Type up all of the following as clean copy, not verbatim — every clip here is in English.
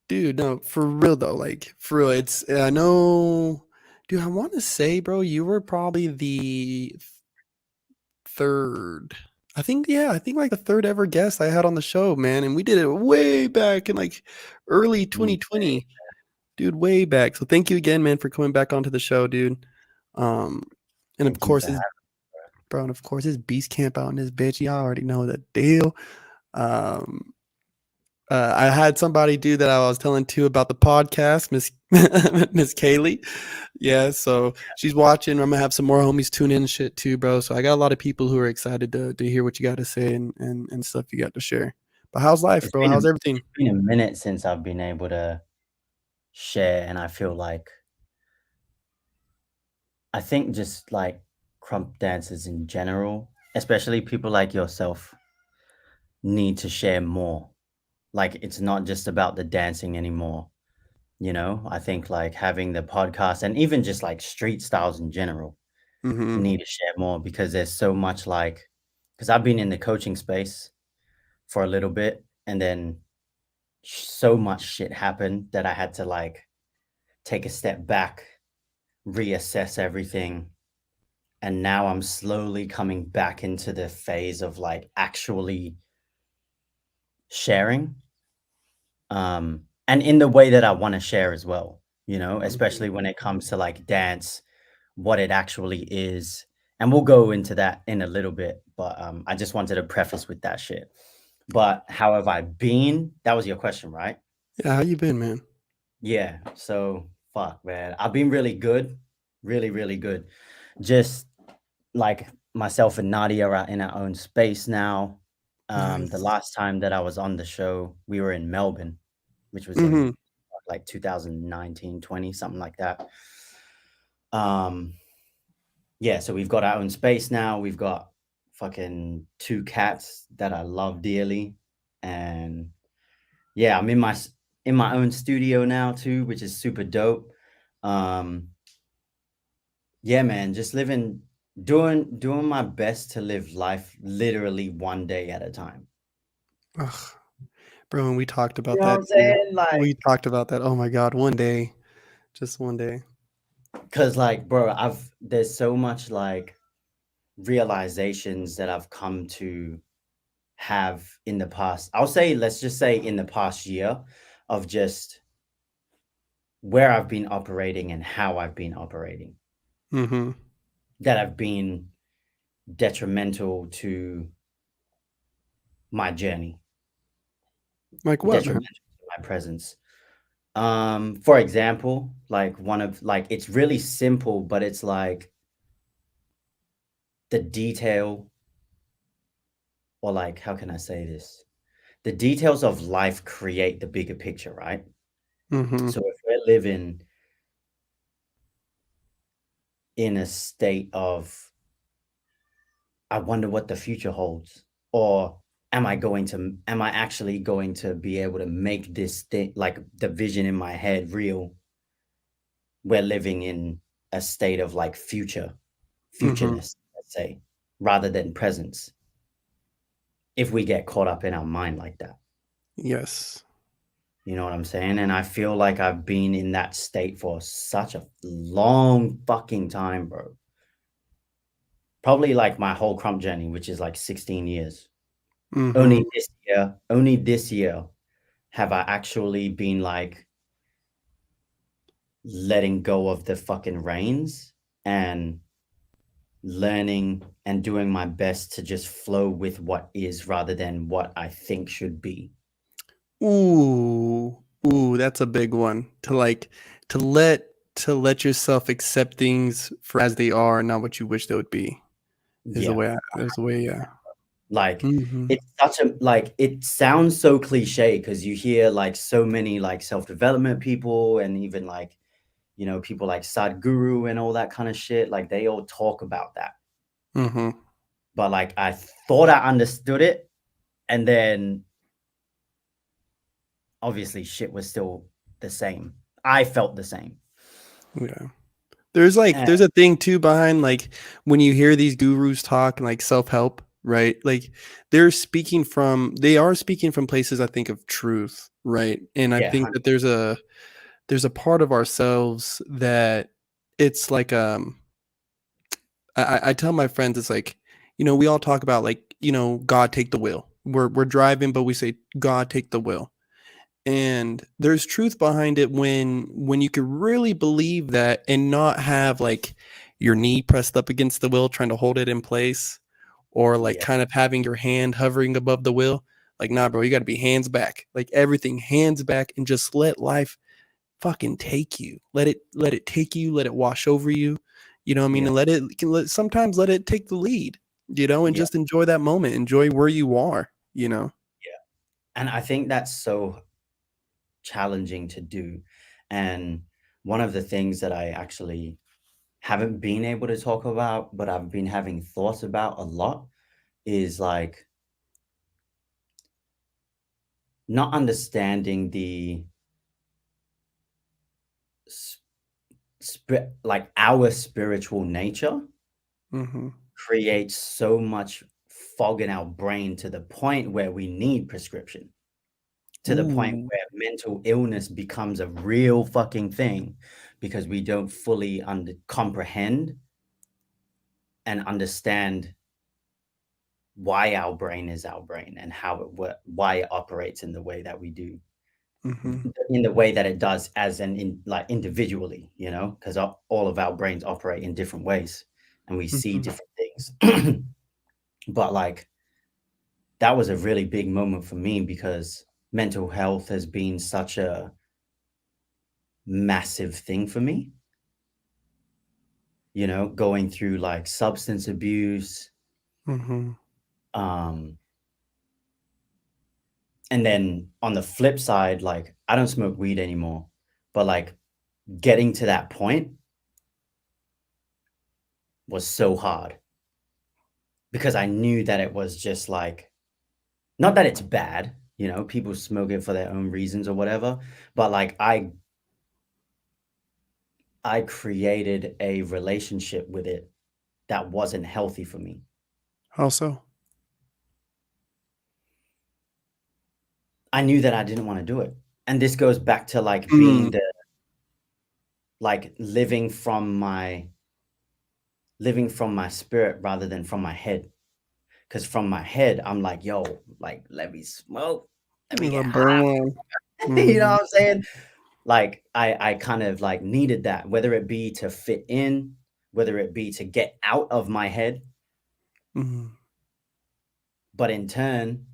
Dude, no, for real though, like for real. It's I know, dude. I want to say, bro, you were probably the third. I think, yeah, I think like the third ever guest I had on the show, man, and we did it way back in like early Mm, 2020, dude, way back. So thank you again, man, for coming back onto the show, dude. Um, and of thank you course, for his having bro, and of course, his beast camp out in this bitch. Y'all already know the deal. Um, I had somebody do that I was telling too about the podcast, Miss Miss Kaylee. Yeah, so she's watching. I'm gonna have some more homies tune in and shit too, bro. So I got a lot of people who are excited to hear what you got to say and stuff you got to share. But how's life, bro? How's everything? it's been a minute since I've been able to share, and I feel like I think just like crump dancers in general, especially people like yourself, need to share more. Like it's not just about the dancing anymore. I think like having the podcast and even just like street styles in general Mm-hmm. need to share more because there's so much like, because I've been in the coaching space for a little bit and then so much shit happened that I had to like take a step back, reassess everything. And now I'm slowly coming back into the phase of like actually sharing, and in the way that I want to share as well, Mm-hmm. especially when it comes to like dance, what it actually is. And we'll go into that in a little bit, but I just wanted to preface with that shit. But how have I been? That was your question, right? Yeah, how you been, man? Yeah. So fuck, man. I've been really good. Really, really good. Just like myself and Nadia are in our own space now. The Nice. last time that I was on the show, we were in Melbourne, which was Mm-hmm. in like 2019, 20, something like that. Um, yeah, so we've got our own space now. We've got fucking two cats that I love dearly. And yeah, I'm in my own studio now too, which is super dope. Um, yeah, man, just doing my best to live life literally one day at a time. Ugh, bro, and we talked You about know what that I'm too. saying? Like, We talked about that. Oh my God, one day, just one day. cause like, bro, there's so much like realizations that I've come to have in the past. I'll say, let's just say in the past year of just where I've been operating and how I've been operating Mm-hmm. that have been detrimental to my journey, Like what, man? detrimental to my presence. For example, like one of like it's really simple, but it's like the detail, or like how can I say this? The details of life create the bigger picture, right? Mm-hmm. So if we're living in a state of I wonder what the future holds, or am I actually going to be able to make this thing, like the vision in my head, real? We're living in a state of like Mm-hmm. futureness, let's say, rather than presence, if we get caught up in our mind like that. Yes. You know what I'm saying? And I feel like I've been in that state for such a long fucking time, bro. Probably like my whole crump journey, which is like 16 years. Mm-hmm. Only this year have I actually been like letting go of the fucking reins and learning and doing my best to just flow with what is rather than what I think should be. Ooh, ooh, that's a big one. To let to let yourself accept things for as they are, not what you wish they would be. Is the Yeah. way. There's a way. Yeah. Like Mm-hmm. it's such a like it sounds so cliche because you hear like so many like self-development people and even like people like Sadhguru and all that kind of shit. Like they all talk about that. Mm-hmm. But like I thought I understood it, and then obviously shit was still the same. I felt the same. Yeah. There's And there's a thing too behind like when you hear these gurus talk and like self help. right? Like they are speaking from places I think of truth, right? And I Yeah, think that there's a part of ourselves that it's like I tell my friends it's like, we all talk about like, God take the wheel. We're driving, but we say God take the wheel. And there's truth behind it when you can really believe that and not have like your knee pressed up against the wheel trying to hold it in place, or like yeah, kind of having your hand hovering above the wheel. Like, nah, bro, you got to be hands back, like everything hands back, and just let life fucking take you. Let it take you, let it wash over you. You know what I mean? yeah, And sometimes let it take the lead, and yeah, just enjoy that moment, enjoy where you are. yeah. And I think that's so challenging to do. And one of the things that I actually haven't been able to talk about, but I've been having thoughts about a lot is like not understanding the like our spiritual nature Mhm. creates so much fog in our brain to the point where we need prescription, to the point Ooh. where mental illness becomes a real fucking thing because we don't fully comprehend and understand why our brain is our brain and how why it operates in the way that we do, Mhm. in the way that it does as like individually, because all of our brains operate in different ways and we see Mhm. different things. But like that was a really big moment for me because mental health has been such a massive thing for me, going through like substance abuse, Mhm. um and then on the flip side, like I don't smoke weed anymore, but like getting to that point was so hard because I knew that it was just like, not that it's bad, people smoke it for their own reasons or whatever, but like I created a relationship with it that wasn't healthy for me. How so? I knew that I didn't want to do it. And this goes back to like Mm. being the like living from my spirit rather than from my head. Cause from my head, I'm like, yo, like let me smoke, let me get The high. burn one. You know Mhm. what I'm saying? Like I kind of like needed that, whether it be to fit in, whether it be to get out of my head. Mhm. But in turn,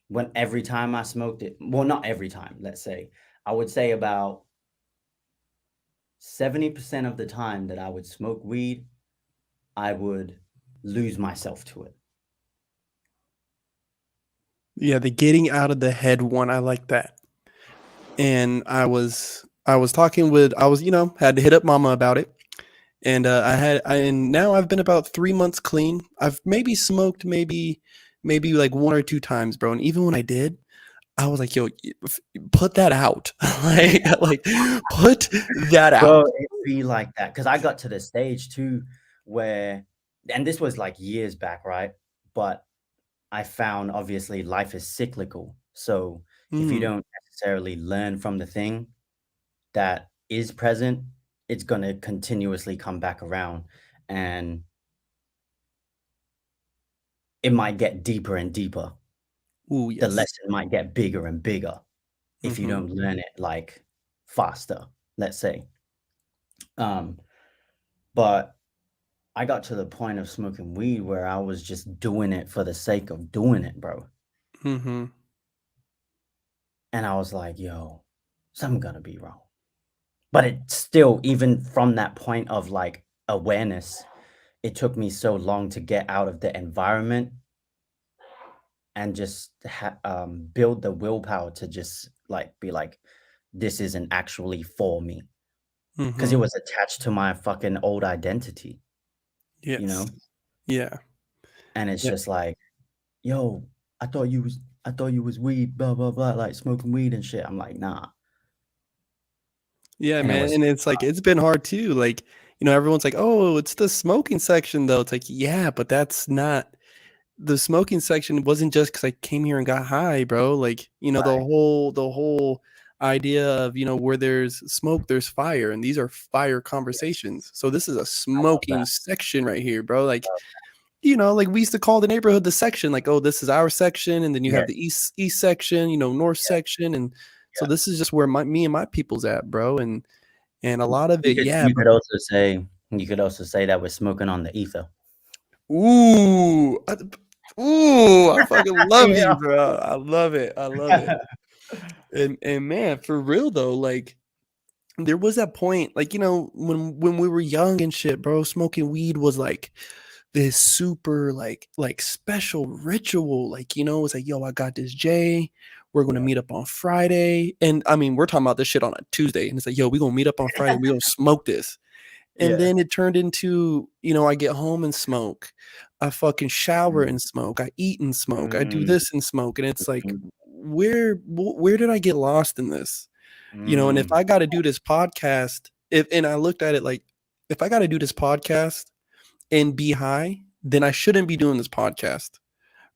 when every time I smoked it, well, not every time, let's say, I would say about 70% of the time that I would smoke weed, I would lose myself to it. Yeah, the getting out of the head one, I like that. And I was talking with I was, had to hit up mama about it. And and now I've been about 3 months clean. I've maybe smoked maybe like one or two times, bro. And even when I did, I was like, yo, put that out. like put that Bro, out. it be like that because I got to the stage too where, and this was like years back, right? But I found obviously life is cyclical. So if you Mm, don't necessarily learn from the thing that is present, it's going to continuously come back around and it might get deeper and deeper. ooh, The yes. lesson might get bigger and bigger if you Mhm. don't learn it like faster, let's say. Um, but I got to the point of smoking weed where I was just doing it for the sake of doing it, bro. Mhm. And I was like, yo, something gotta be wrong. But it still, even from that point of like awareness, it took me so long to get out of the environment and just build the willpower to just like be like, this isn't actually for me. Because it Mhm. was attached to my fucking old identity, you Yes. know? Yeah. And it's Yeah. just like, yo, I thought you was weed, blah, blah, blah, like smoking weed and shit. I'm like, nah. Yeah, And it man. was And it's like it's been hard too. Like, everyone's like, "Oh, it's the smoking section though." It's like, "Yeah, but that's not the smoking section wasn't just because I came here and got high, bro. Like, Right. the whole idea of, where there's smoke, there's fire, and these are fire Yes. conversations. So this is a I love smoking that. section right here, bro. Like, Love like we used to call the neighborhood the section, like, oh, this is our section, and then you have the Yes. east section, north Yeah. section, and so Yeah. this is just where me and my people's at, bro, and a lot of You it, could yeah, you bro. could also say you could also say that we're smoking on the ether. Ooh, I fucking love you, Yeah. bro. I love it. I love it. And man, for real though, like there was that point, like, when we were young and shit, bro, smoking weed was like this super like special ritual. Like, it's like, yo, I got this J. We're gonna Yeah. meet up on Friday. And I mean, we're talking about this shit on a Tuesday. And it's like, yo, we gonna meet up on Friday, we gonna smoke this. And Yeah. then it turned into, I get home and smoke. I fucking shower Mm, and smoke. I eat and smoke. I do mm, this and smoke. And it's like, mm, where did I get lost in this? And if mm. I got to do this podcast, if and I looked at it like, if I got to do this podcast and be high, then I shouldn't be doing this podcast,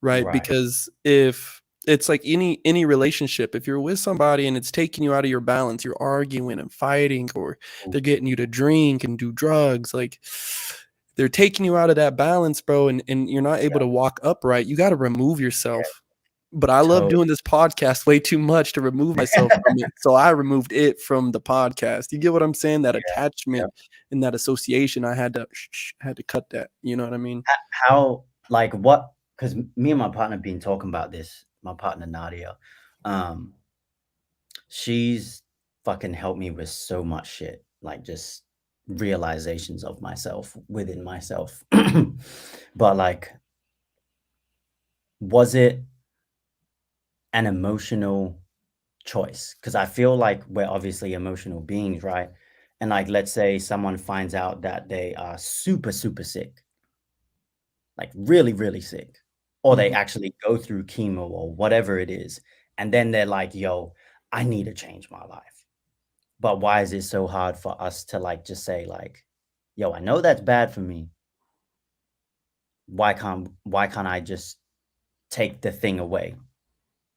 right? Right. Because if it's like any relationship, if you're with somebody and it's taking you out of your balance, you're arguing and fighting, or they're Oof. getting you to drink and do drugs, like they're taking you out of that balance, bro, and you're not able Yeah. to walk upright. You got to remove Yeah. yourself. But I love Totally. doing this podcast way too much to remove myself from it. So I removed it from the podcast. You get what I'm saying? That Yeah. Yeah. attachment and that association, I had to cut that. You know what I mean? How like what? Because me and my partner been talking about this. My partner Nadia, um, she's fucking helped me with so much shit, like just realizations of myself within myself. But like, was it an emotional choice? Because I feel like we're obviously emotional beings, right? And like, let's say someone finds out that they are super, super sick, like really, really sick, or they Mhm. actually go through chemo or whatever it is. And then they're like, yo, I need to change my life. But why is it so hard for us to like just say, like, yo, I know that's bad for me. Why can't I just take the thing away?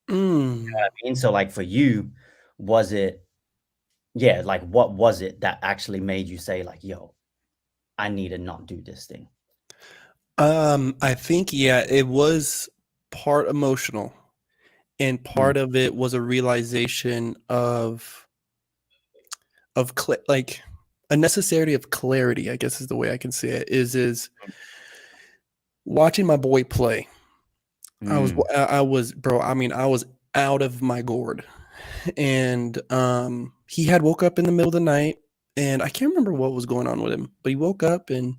Mm. I mean, so like for you, was it yeah, like what was it that actually made you say, like, yo, I need to not do this thing? I think, yeah, it was part emotional, and Mm, part of it was a realization like a necessity of clarity, I guess is the way I can say it. Is watching my boy play. mm, I was, bro. I mean, I was out of my gourd, and he had woke up in the middle of the night, and I can't remember what was going on with him, but he woke up and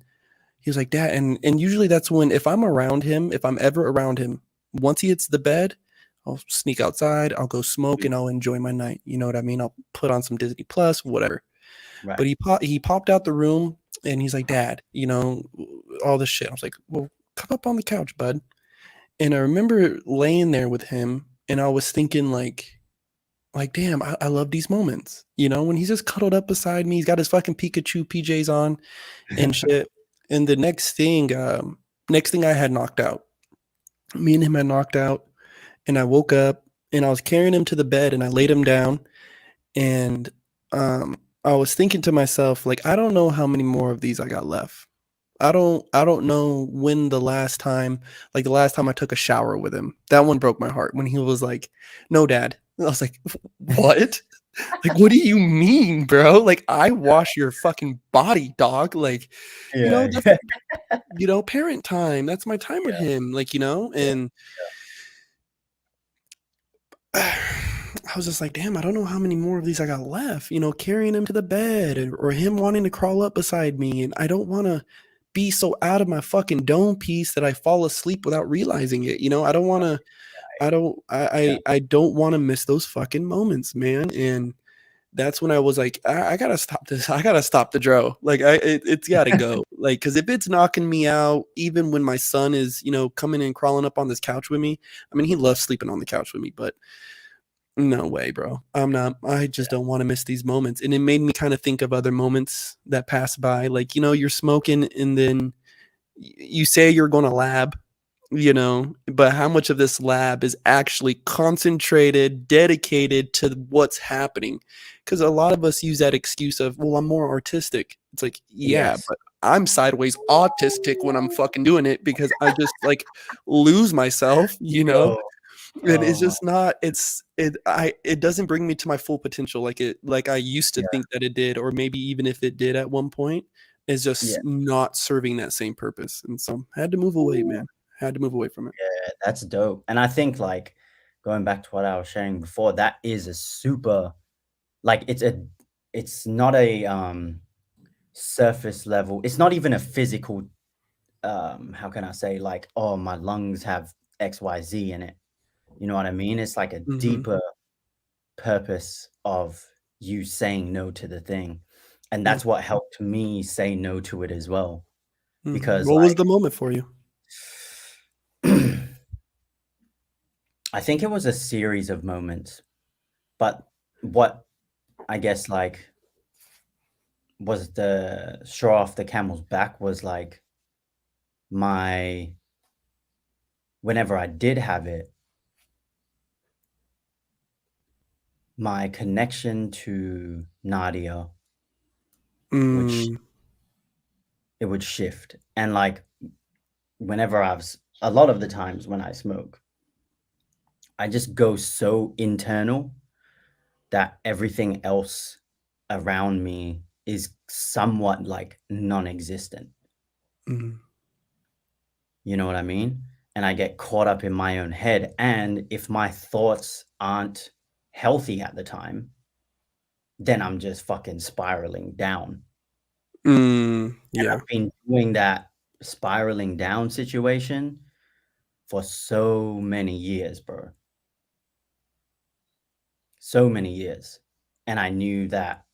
he was like, "Dad," and usually that's when, if I'm around him, if I'm ever around him, once he hits the bed, I'll sneak outside, I'll go smoke, mm, and I'll enjoy my night. You know what I mean? I'll put on some Disney Plus, whatever. But right. he popped out the room and he's like, "Dad, all this shit." I was like, "Well, come up on the couch, bud." And I remember laying there with him, and I was thinking like, damn, I love these moments. When he's just cuddled up beside me, he's got his fucking Pikachu PJs on and shit. And the next thing I had knocked out. Me and him had knocked out, and I woke up and I was carrying him to the bed and I laid him down, and I was thinking to myself, like, I don't know how many more of these I got left. I don't know when the last time I took a shower with him. That one broke my heart when he was like, "No, dad." I was like, "What?" Like, what do you mean, bro? Like, I wash your fucking body, dog. Like, Yeah, that's yeah, parent time. That's my time with yeah, him. Like, yeah, and I was just like, damn, I don't know how many more of these I got left, carrying him to the bed, or him wanting to crawl up beside me. And I don't want to be so out of my fucking dome piece that I fall asleep without realizing it. I don't want to, yeah, I don't want to miss those fucking moments, man. And that's when I was like, I gotta stop this. I gotta stop the dro. Like, it's gotta go. Like, cause if it's knocking me out, even when my son is, coming and crawling up on this couch with me. I mean, he loves sleeping on the couch with me, but no way, bro. I just don't wanna miss these moments, and it made me kinda think of other moments that pass by, like, you're smoking and then you say you're gonna lab, you know, but how much of this lab is actually concentrated, dedicated to what's happening? Because a lot of us use that excuse of, well, I'm more artistic. It's like, yeah, Yes. but I'm sideways autistic when I'm fucking doing it because I just like lose myself, you know? Yo. And it's Oh my. just not, it doesn't bring me to my full potential like I used to Yeah. think that it did, or maybe even if it did at one point, is Yeah. just not serving that same purpose. And so I had to move away, man. Had to move away from it. Yeah, that's dope. And I think like going back to what I was sharing before, that is a super like it's not a surface level. It's not even a physical how can I say like, oh, my lungs have XYZ in it. You know what I mean? It's like a Mhm, deeper purpose of you saying no to the thing. And mm, that's what helped me say no to it as well. mhm. Because What was the moment for you? like I think it was a series of moments, but what I guess like was the straw off the camel's back was like my whenever I did have it, my connection to Nadia would sh- Mm, it would shift. And like whenever a lot of the times when I smoke, I just go so internal that everything else around me is somewhat like non-existent. mhm, You know what I mean? And I get caught up in my own head. And if my thoughts aren't healthy at the time, then I'm just fucking spiraling down. And yeah, I've been doing that spiraling down situation for so many years, bro. So many years. And I knew that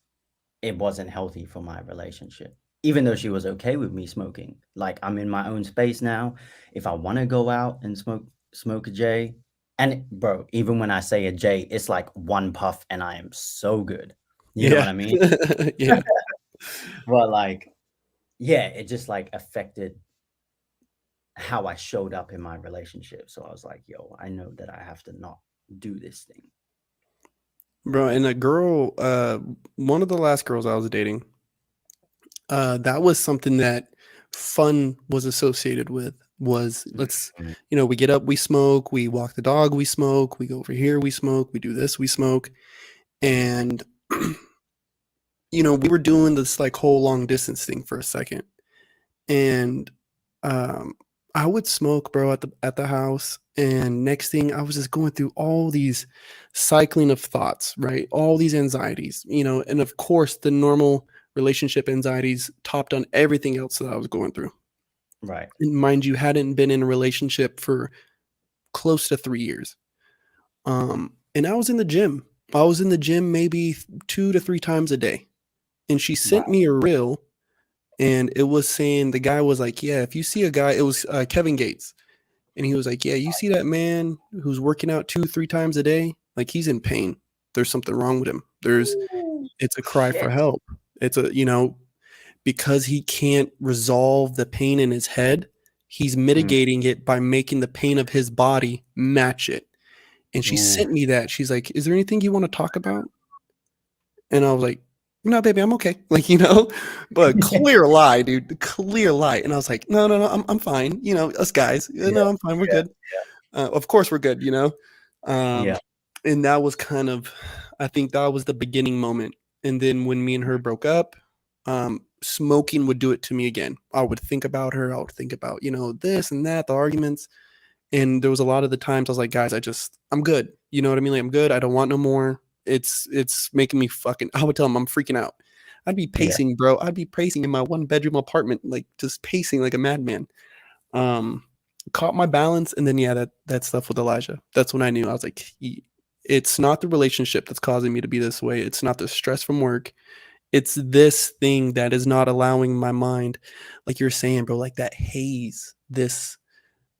it wasn't healthy for my relationship. Even though she was okay with me smoking. Like I'm in my own space now. If I want to go out and smoke a J, and bro, even when I say a J, it's like one puff and I am so good. You know yeah, what I mean? yeah. But like, yeah, it just like affected how I showed up in my relationship. So I was like, yo, I know that I have to not do this thing. Bro, and a girl, one of the last girls I was dating, that was something that fun was associated with, was let's, Mhm. you know, we get up, we smoke, we walk the dog, we smoke, we go over here, we smoke, we do this, we smoke. And you know, we were doing this like whole long distance thing for a second. And um I would smoke, bro, at the house, and next thing I was just going through all these cycling of thoughts, right? All these anxieties, you know, and of course the normal relationship anxieties topped on everything else that I was going through. Right. And mind you, hadn't been in a relationship for close to 3 years. And I was in the gym. I was in the gym maybe 2 to 3 times a day. And she sent Wow. me a reel, and it was saying, the guy was like, "Yeah, if you see a guy," it was Kevin Gates, and he was like, "Yeah, you see that man who's working out 2, 3 times a day? Like, he's in pain. There's something wrong with him. Ooh, It's a cry for shit. help. It's a, you know, because he can't resolve the pain in his head, he's Mm. mitigating it by making the pain of his body match it." And she Ooh. sent me that. She's like, "Is there anything you wanna talk about?" And I was like, "No, baby, I'm okay." Like, you know, but clear lie, dude, clear lie. And I was like, "No, no, no, I'm fine. You know, us guys. Yeah, No, I'm fine. We're yeah, good. Of course we're good, you know?" Um, yeah, and that was kind of, I think that was the beginning moment. And then when me and her broke up, smoking would do it to me again. I would think about her. I would think about, you know, this and that, the arguments. And there was a lot of the times I was like, "Guys, I'm good." You know what I mean? Like, I'm good. I don't want no more. It's making me fucking, I would tell him I'm freaking out. I'd be yeah, pacing, bro. I'd be pacing in my one bedroom apartment, like just pacing like a madman. Um, Caught my balance, and then yeah, that stuff with Elijah. That's when I knew. I was like, it's not the relationship that's causing me to be this way. It's not the stress from work. It's this thing that is not allowing my mind, like you're saying, bro, like that haze, this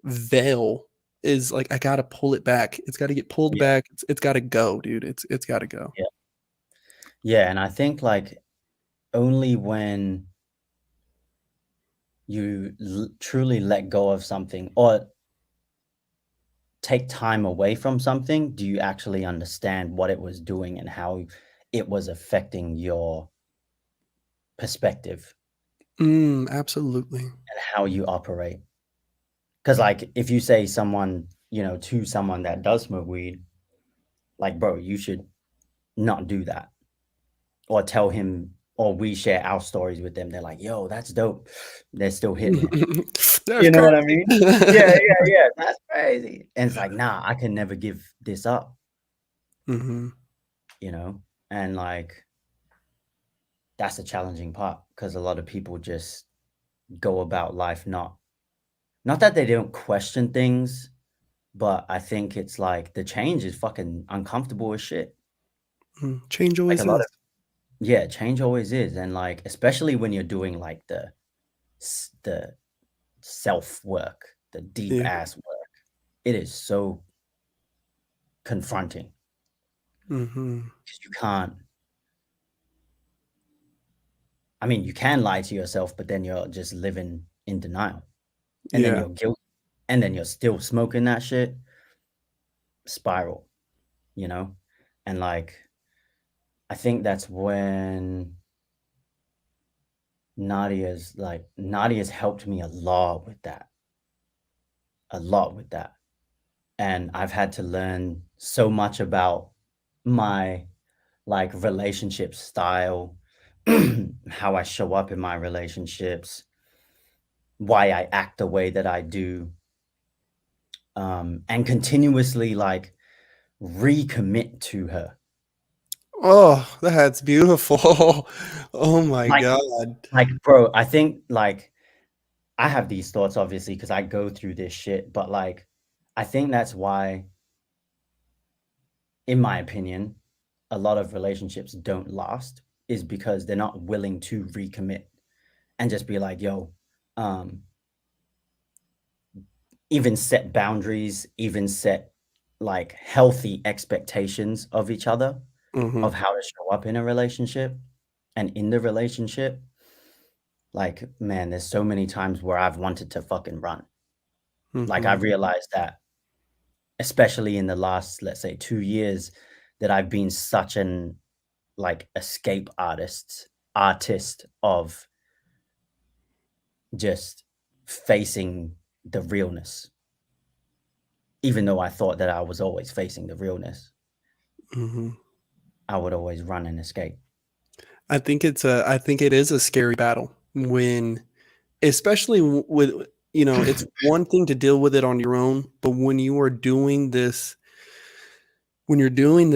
veil is like, I gotta pull it back. It's gotta get pulled yeah, back. It's gotta go, dude. It's gotta go. yeah, yeah, and I think, like, only when you truly let go of something or take time away from something, do you actually understand what it was doing and how it was affecting your perspective Absolutely. and how you operate? Because, like, if you say someone, to someone that does smoke weed, like, bro, you should not do that. Or tell him, or we share our stories with them. They're like, yo, that's dope. They're still hitting it. That's You know what I crazy. mean? Yeah, yeah, yeah. That's crazy. And it's like, nah, I can never give this up, Hmm. you know? And like, that's the challenging part because a lot of people just go about life not that they don't question things, but I think it's like the change is fucking uncomfortable as shit. Change Like a always lot is. of yeah, change always is, and like especially when you're doing like the self work, the deep Yeah. ass work, it is so confronting Hmm. because you can't. I mean, you can lie to yourself, but then you're just living in denial, and then Yeah. you're guilty, and then you're still smoking that shit. Spiral, you know, and like I think that's when Nadia's helped me a lot with that. And I've had to learn so much about my like relationship style, how I show up in my relationships, why I act the way that I do, and continuously like recommit to her. Oh, that's beautiful. Oh my Like, God. bro, I think like I have these thoughts obviously because I go through this shit, but like I think that's why, in my opinion, a lot of relationships don't last is because they're not willing to recommit and just be like, yo, um, even set boundaries, even set like healthy expectations of each other Hmm. of how to show up in a relationship and in the relationship. Like, man, there's so many times where I've wanted to fucking run. Like, I Hmm. realized that, especially in the last, let's say, 2 years, that I've been such an like escape artist of just facing the realness, even though I thought that I was always facing the realness. Hmm. I would always run and escape. I think it is a scary battle when, especially with, it's one thing to deal with it on your own, but when you're doing this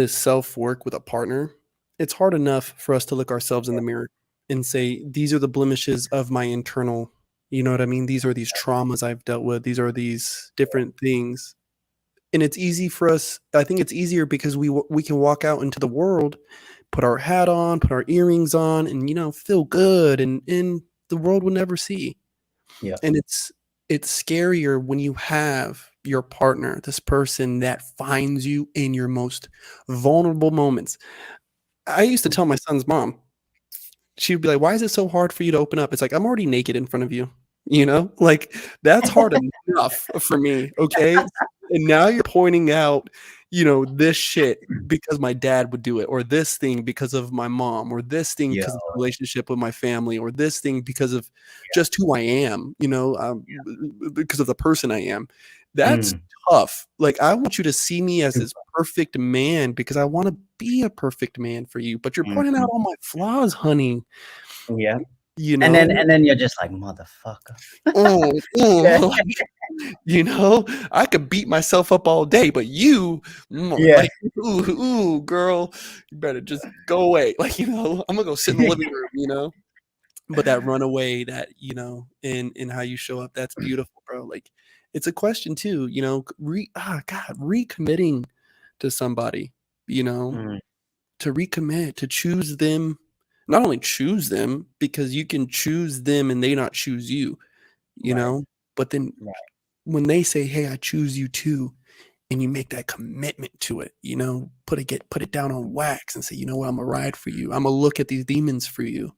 self work with a partner, it's hard enough for us to look ourselves in the mirror and say, these are the blemishes of my internal, you know what I mean? These are these traumas I've dealt with. These are these different things. And it's easy for us. I think it's easier because we can walk out into the world, put our hat on, put our earrings on, and feel good, and the world will never see. Yeah. And it's scarier when you have your partner, this person that finds you in your most vulnerable moments. I used to tell my son's mom, she'd be like, "Why is it so hard for you to open up?" It's like, I'm already naked in front of you, like that's hard enough for me. Okay. And now you're pointing out, this shit because my dad would do it, or this thing because of my mom, or this thing Yeah. because of the relationship with my family, or this thing because of just who I am, because of the person I am. That's Mm, tough. Like, I want you to see me as this perfect man because I want to be a perfect man for you, but you're pointing out mhm. all my flaws, honey. Yeah. You And then know? you're just like, "Motherfucker." Mm, Yeah. mm, like, I could beat myself up all day, but Yeah. like, ooh, girl, you better just go away. Like, I'm gonna go sit in the living room. But that runaway, that, in how you show up, that's beautiful, bro. Like, it's a question too, God, recommitting to somebody, you know, Mm, to recommit, to choose them, not only choose them because you can choose them and they not choose you, right, but then right. when they say, "Hey, I choose you too," and you make that commitment to it, put it down on wax and say, "You know what? I'm gonna ride for you. I'm gonna look at these demons for you,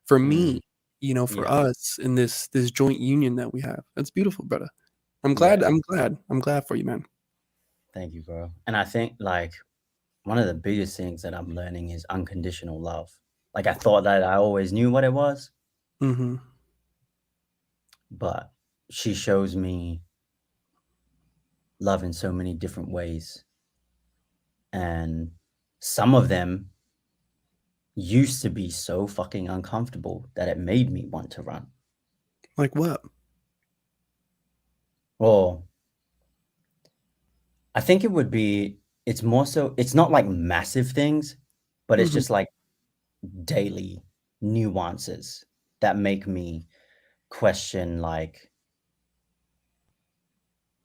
for Mm, me, for yeah, us in this joint union that we have." That's beautiful, brother. I'm glad. yeah. I'm glad. I'm glad for you, man. Thank you, bro. And I think like one of the biggest things that I'm learning is unconditional love. Like I thought that I always knew what it was, Mm-hmm. but she shows me love in so many different ways. And some of them used to be so fucking uncomfortable that it made me want to run. Like what? Or I think it would be, it's more so, it's not like massive things, but it's Mm-hmm. just like daily nuances that make me question, like,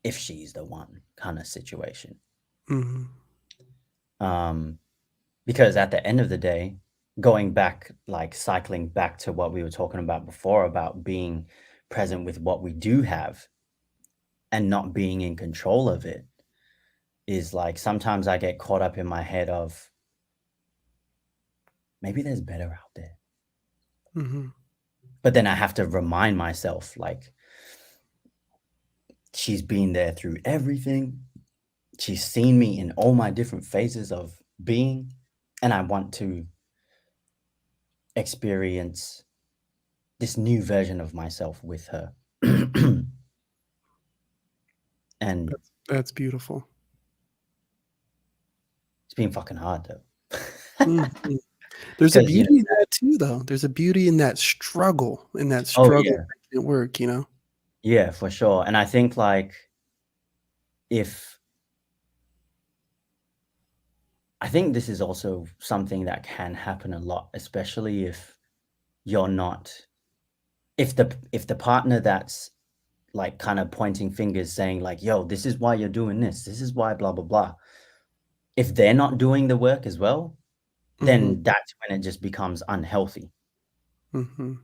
if she's the one kind of situation. Mm-hmm. Um, because at the end of the day, going back, like cycling back to what we were talking about before, about being present with what we do have and not being in control of it, is like sometimes I get caught up in my head of maybe there's better out there. Mm-hmm. But then I have to remind myself, like, she's been there through everything. She's seen me in all my different phases of being, and I want to experience this new version of myself with her. And That's beautiful. it's been fucking hard though. Mhm. There's a Because, you know, beauty in that too, though. There's a beauty in that oh, struggle yeah. making it work, you know? Yeah, for sure. And I think, like, if I think this is also something that can happen a lot, especially if you're not, if the partner that's like kind of pointing fingers saying like, yo, this is why you're doing this. This is why blah, blah, blah. If they're not doing the work as well, Mhm, then that's when it just becomes unhealthy mhm,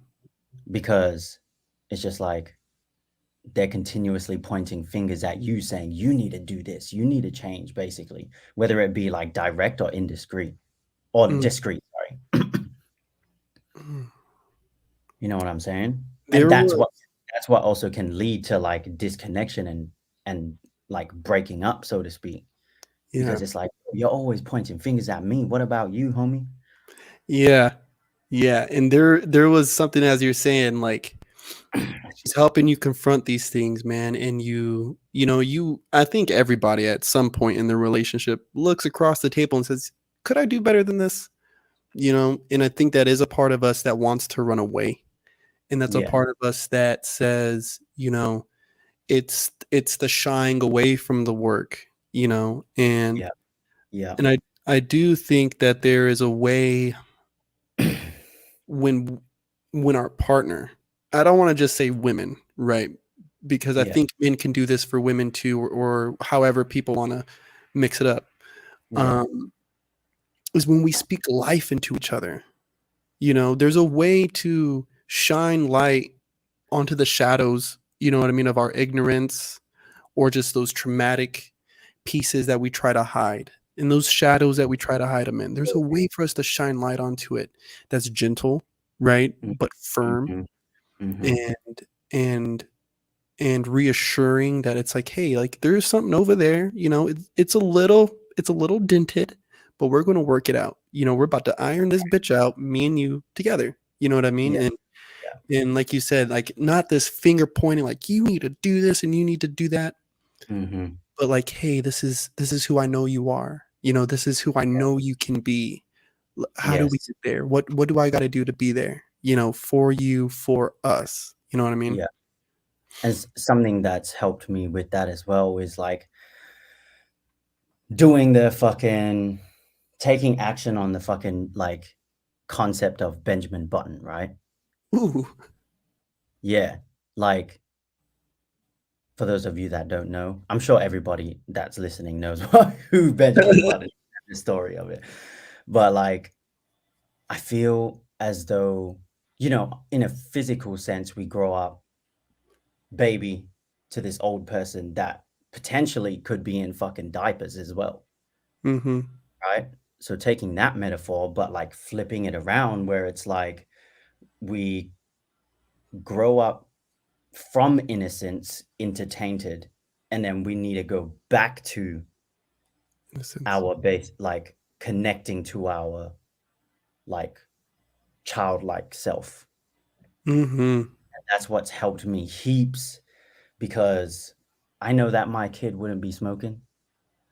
because it's just like they're continuously pointing fingers at you saying, you need to do this. You need to change, basically, whether it be like direct or indiscreet or mm, discreet. Sorry. mm. You know what I'm saying? And There was that's what also can lead to like disconnection and like breaking up, so to speak. yeah, Because it's like, you're always pointing fingers at me. What about you, homie? yeah, yeah, and there was something as you're saying, like, she's helping you confront these things, man, and you know, I think everybody at some point in their relationship looks across the table and says, "Could I do better than this?" You know, and I think that is a part of us that wants to run away, and that's a Yeah, part of us that says, you know, it's the shying away from the work, you know, yeah, yeah, and I do think that there is a way when our partner, I don't want to just say women, right? Because I yeah, think men can do this for women too, or however people want to mix it up. yeah, Um, is when we speak life into each other. You know, there's a way to shine light onto the shadows, you know what I mean, of our ignorance or just those traumatic pieces that we try to hide. In those shadows that we try to hide them in, there's a way for us to shine light onto it that's gentle, right? mm, But firm mhm, mhm, and and and reassuring that it's like, hey, like there's something over there, you know, it's a little dented, but we're gonna work it out. You know, we're about to iron this bitch out, me and you together. You know what I mean? yeah, And like you said, like not this finger pointing, like you need to do this and you need to do that, mhm, but like, hey, this is who I know you are. You know, this is who I know you can be. How do we yes, get there? What do I got to do to be there? You know, for you, for us. You know what I mean? yeah. And something that's helped me with that as well is like doing the fucking taking action on the fucking like concept of Benjamin Button, right? Ooh. Yeah. Like, for those of you that don't know, I'm sure everybody that's listening knows who Benjamin Button is and the story of it. But like, I feel as though, you know, in a physical sense, we grow up baby to this old person that potentially could be in fucking diapers as well, Mm-hmm. right? So taking that metaphor, but like flipping it around where it's like we grow up from innocence into tainted, and then we need to go back to Innocence. our base, like connecting to our like childlike self. Mhm. And that's what's helped me heaps because I know that my kid wouldn't be smoking.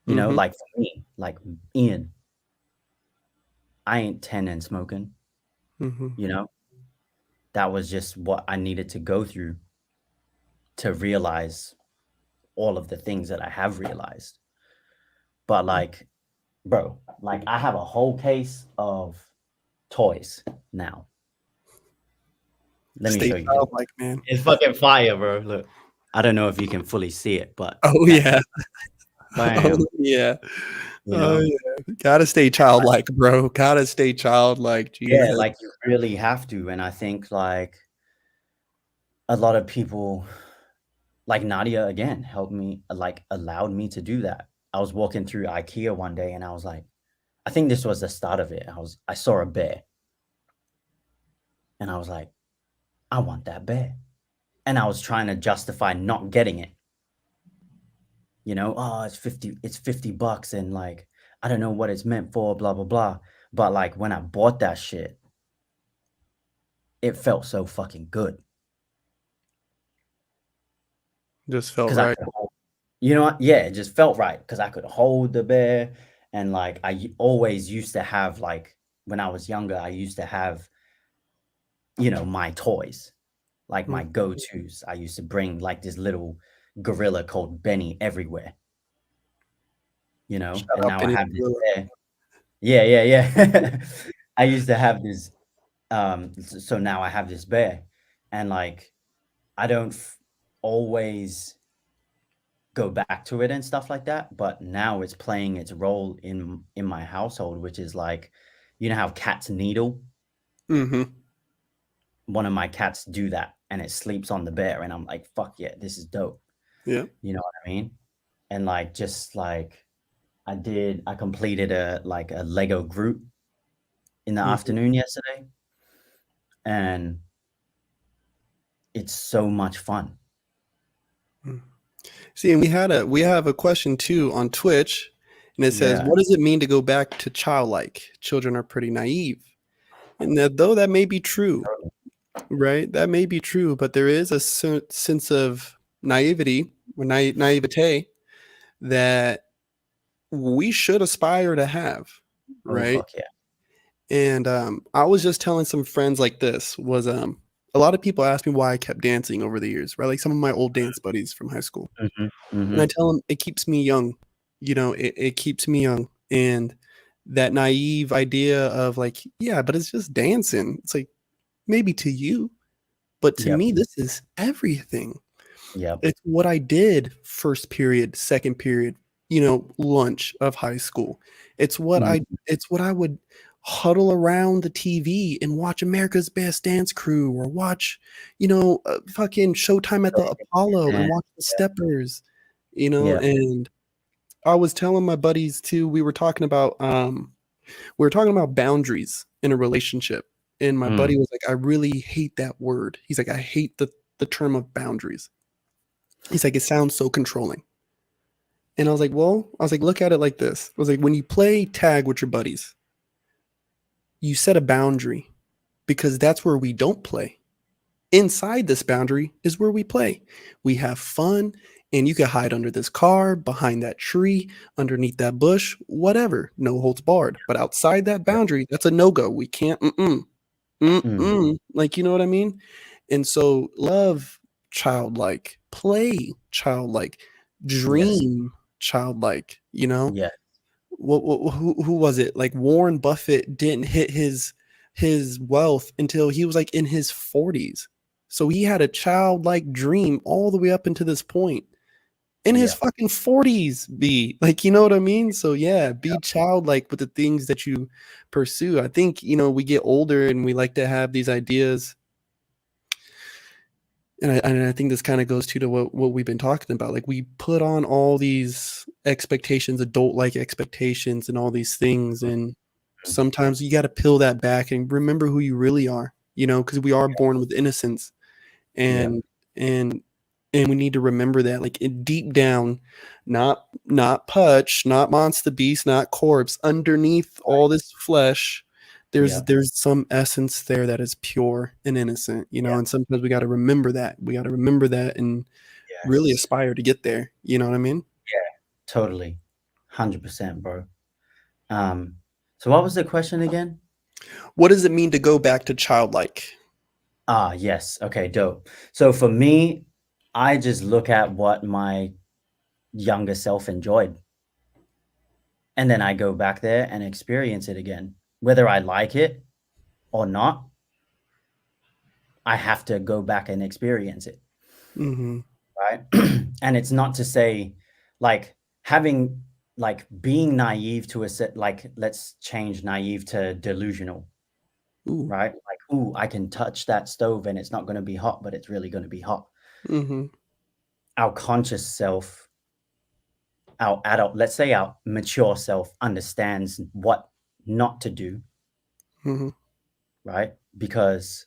Mhm. Like for me, like Ian, I ain't 10 and smoking, Mhm. you know? That was just what I needed to go through to realize all of the things that I have realized. But like, bro, like I have a whole case of toys now. Let me Stay show you this. childlike, man. It's fucking fire, bro. Look. I don't know if you can fully see it, but Oh, that's yeah. Oh, bam, yeah. you Oh, know? yeah. Gotta stay childlike, bro. Gotta stay childlike, Yeah, Jesus. like you really have to. And I think like a lot of people like Nadia again helped me, like allowed me to do that. I was walking through IKEA one day and I was like, I think this was the start of it. I saw a bear and I was like, I want that bear. And I was trying to justify not getting it. Oh, it's 50 bucks and like I don't know what it's meant for, blah blah blah. But like when I bought that shit, it felt so fucking good Just felt because I right. could hold, you know what? Yeah, it just felt right because I could hold the bear and like always used to have like when I was younger, I used to have my toys, like my Mm. go-tos. I used to bring like this little gorilla called Benny everywhere, Shout and out now I Benny the have this Gorilla. bear. Yeah, yeah, yeah. I used to have this, so now I have this bear, and like I don't always go back to it and stuff like that, but now it's playing its role in my household, which is like, how cats needle. Mhm. One of my cats do that, and it sleeps on the bear, and I'm like, fuck yeah, this is dope. Yeah. You know what I mean? And like just like I completed a Lego group in the Mhm. afternoon yesterday, and it's so much fun. Mm. See, and we have a question too on Twitch, and it says, Yeah. "What does it mean to go back to childlike? Children are pretty naive." And though that may be true, right? That may be true, but there is a sense of naivety or naivete that we should aspire to have, Oh, right? fuck yeah. And I was just telling some friends like this was a lot of people ask me why I kept dancing over the years, right? Like some of my old dance buddies from high school. Mhm, And I mhm. tell them it keeps me young. It keeps me young. And that naive idea of like, yeah, but it's just dancing. It's like maybe to you, but to Yep, me, this is everything. yep. It's what I did first period, second period, lunch of high school. It's what I Mhm. it's what I would huddle around the TV and watch America's Best Dance Crew or watch, fucking Showtime at the Apollo Man, and watch the yeah, Steppers, yeah. and I was telling my buddies too, we were talking about boundaries in a relationship. And my Mm, buddy was like, I really hate that word. He's like, I hate the term of boundaries. He's like, it sounds so controlling. And I was like, look at it like this. I was like, when you play tag with your buddies, you set a boundary because that's where we don't play. Inside this boundary is where we play. We have fun, and you can hide under this car, behind that tree, underneath that bush, whatever. No holds barred. But outside that yep. boundary, that's a no go. We can't, Mm, like, you know what I mean? And so, love childlike, play childlike, yes, dream childlike, you know? yeah, Who was it? Like Warren Buffett didn't hit his wealth until he was like in his 40s. So he had a childlike dream all the way up into this point. In his yeah, fucking 40s, be like, you know what I mean? So yeah, be childlike with the things that you pursue. I think, we get older and we like to have these ideas, and I think this kind of goes to what we've been talking about. Like we put on all these expectations, adult like expectations, and all these things, and mm, sometimes you got to peel that back and remember who you really are. Because we are born with innocence, yeah, and and and we need to remember that, like, deep down, not Putch, not Monster Beast, not Corpse, underneath all this flesh, Yeah. there's some essence there that is pure and innocent, you know, Yeah. and sometimes we got to remember that. We got to remember that and really Yes. aspire to get there. You know what I mean? Yeah. Totally. 100%, bro. So what was the question again? What does it mean to go back to childlike? Ah, yes. Okay, dope. So for me, I just look at what my younger self enjoyed, and then I go back there and experience it again. Whether I like it or not, I have to go back and experience it, Mhm. right? And it's not to say like having like being naive to a set, like let's change naive to delusional, Ooh. right? Like, ooh, I can touch that stove and it's not going to be hot, but it's really going to be hot. Mhm. Our conscious self, our adult, let's say our mature self understands what not to do, Mhm. right? Because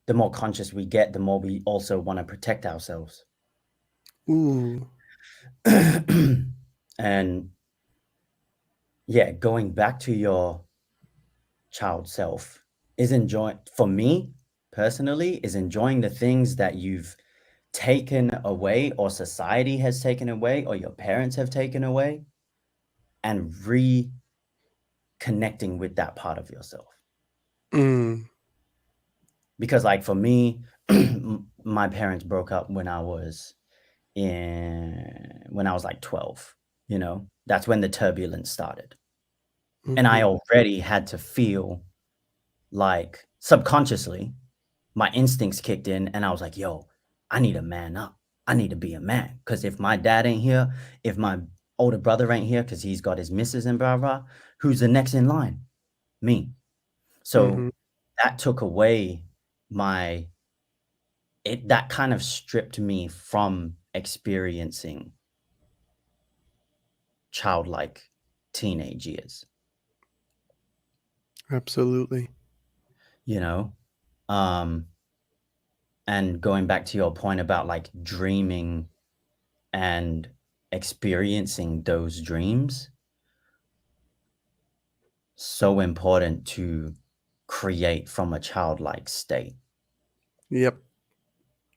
the more conscious we get, the more we also want to protect ourselves. Ooh. And yeah, going back to your child self is enjoying, for me personally, is enjoying the things that you've taken away or society has taken away or your parents have taken away and reconnecting with that part of yourself. Mm. Because like for me, my parents broke up when I was like 12, you know. That's when the turbulence started. And I Mhm. already had to feel like subconsciously my instincts kicked in and I was like, yo, I need to man up. I need to be a man. Cause if my dad ain't here, if my older brother ain't here, because he's got his missus and blah blah, who's the next in line? Me. So Mhm. that took away my that kind of stripped me from experiencing childlike teenage years, Absolutely. you know? Um, and going back to your point about like dreaming and experiencing those dreams, so important to create from a childlike state. Yep.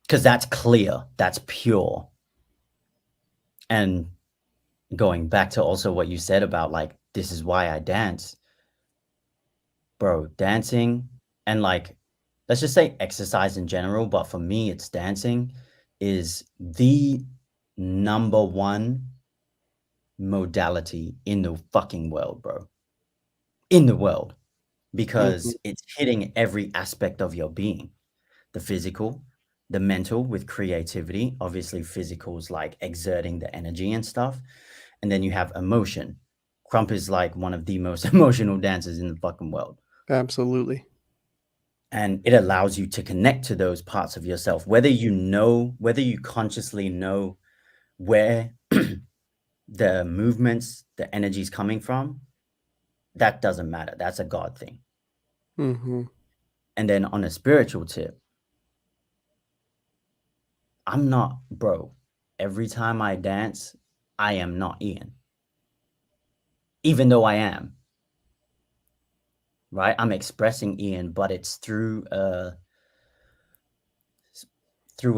Because that's clear, that's pure. And going back to also what you said about like, this is why I dance, bro, dancing and like, let's just say exercise in general, but for me, it's dancing is the number one modality in the fucking world, bro. In the world, Mhm. because it's hitting every aspect of your being, the physical, the mental with creativity. Obviously, physical's like exerting the energy and stuff. And then you have emotion. Crump is like one of the most emotional dancers in the fucking world. Absolutely. And it allows you to connect to those parts of yourself, whether you know, whether you consciously know where the movements, the energy is coming from, that doesn't matter. That's a God thing. Mhm. And then on a spiritual tip, I'm not, bro. Every time I dance, I am not Ian, even though I am, right? I'm expressing Ian, but it's through a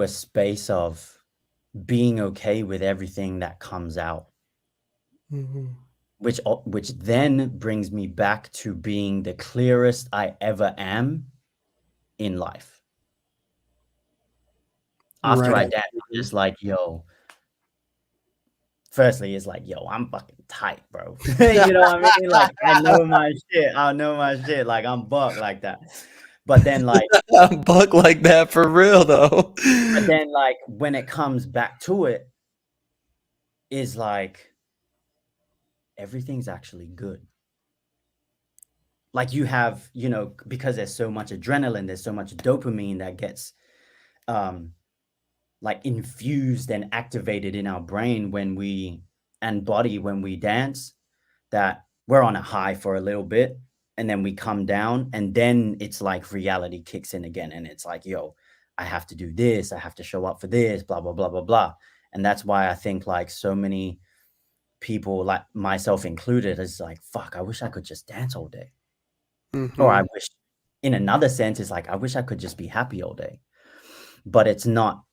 space of being okay with everything that comes out, Mhm. which then brings me back to being the clearest I ever am in life. After Right. I dance, I'm Absolutely. just like, yo, firstly, it's like, yo, I'm fucking tight, bro. You know what I mean? Like, I know my shit. I know my shit. Like, I'm buck like that. But then, like, A buck like that for real though. when it comes back to it, is like everything's actually good. Like you have, you know, because there's so much adrenaline, there's so much dopamine that gets um like infused and activated in our brain when we and body when we dance, that we're on a high for a little bit and then we come down and then it's like reality kicks in again and it's like, yo, I have to do this, I have to show up for this, blah blah blah blah blah. And that's why I think like so many people, like myself included, is like, fuck, I wish I could just dance all day. Or I Mhm. wish, in another sense, it's like I wish I could just be happy all day. But it's not,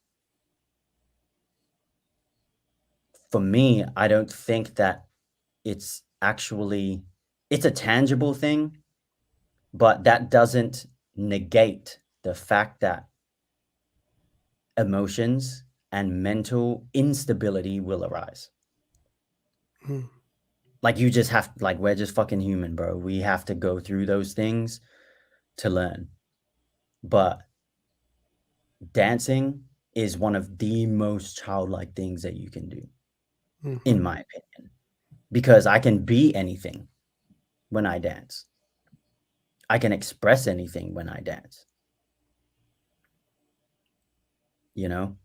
for me, I don't think that it's actually, it's a tangible thing, but that doesn't negate the fact that emotions and mental instability will arise. Mm. Like you just have, like, we're just fucking human, bro. We have to go through those things to learn. But dancing is one of the most childlike things that you can do, in Mhm. my opinion, because I can be anything when I dance. I can express anything when I dance, you know?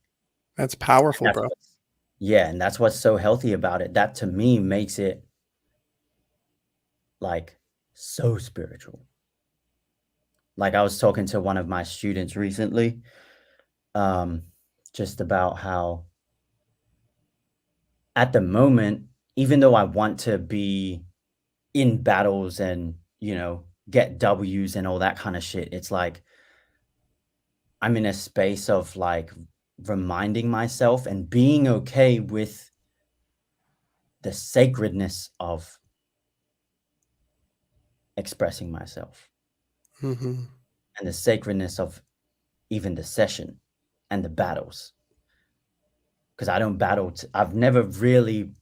That's And powerful, that's bro. what's, yeah, and that's what's so healthy about it. That to me makes it like so spiritual. Like I was talking to one of my students recently, um, just about how at the moment, even though I want to be in battles and, get W's and all that kind of shit, it's like I'm in a space of like reminding myself and being okay with the sacredness of expressing myself Mhm. and the sacredness of even the session and the battles. Because I don't battle, I've never really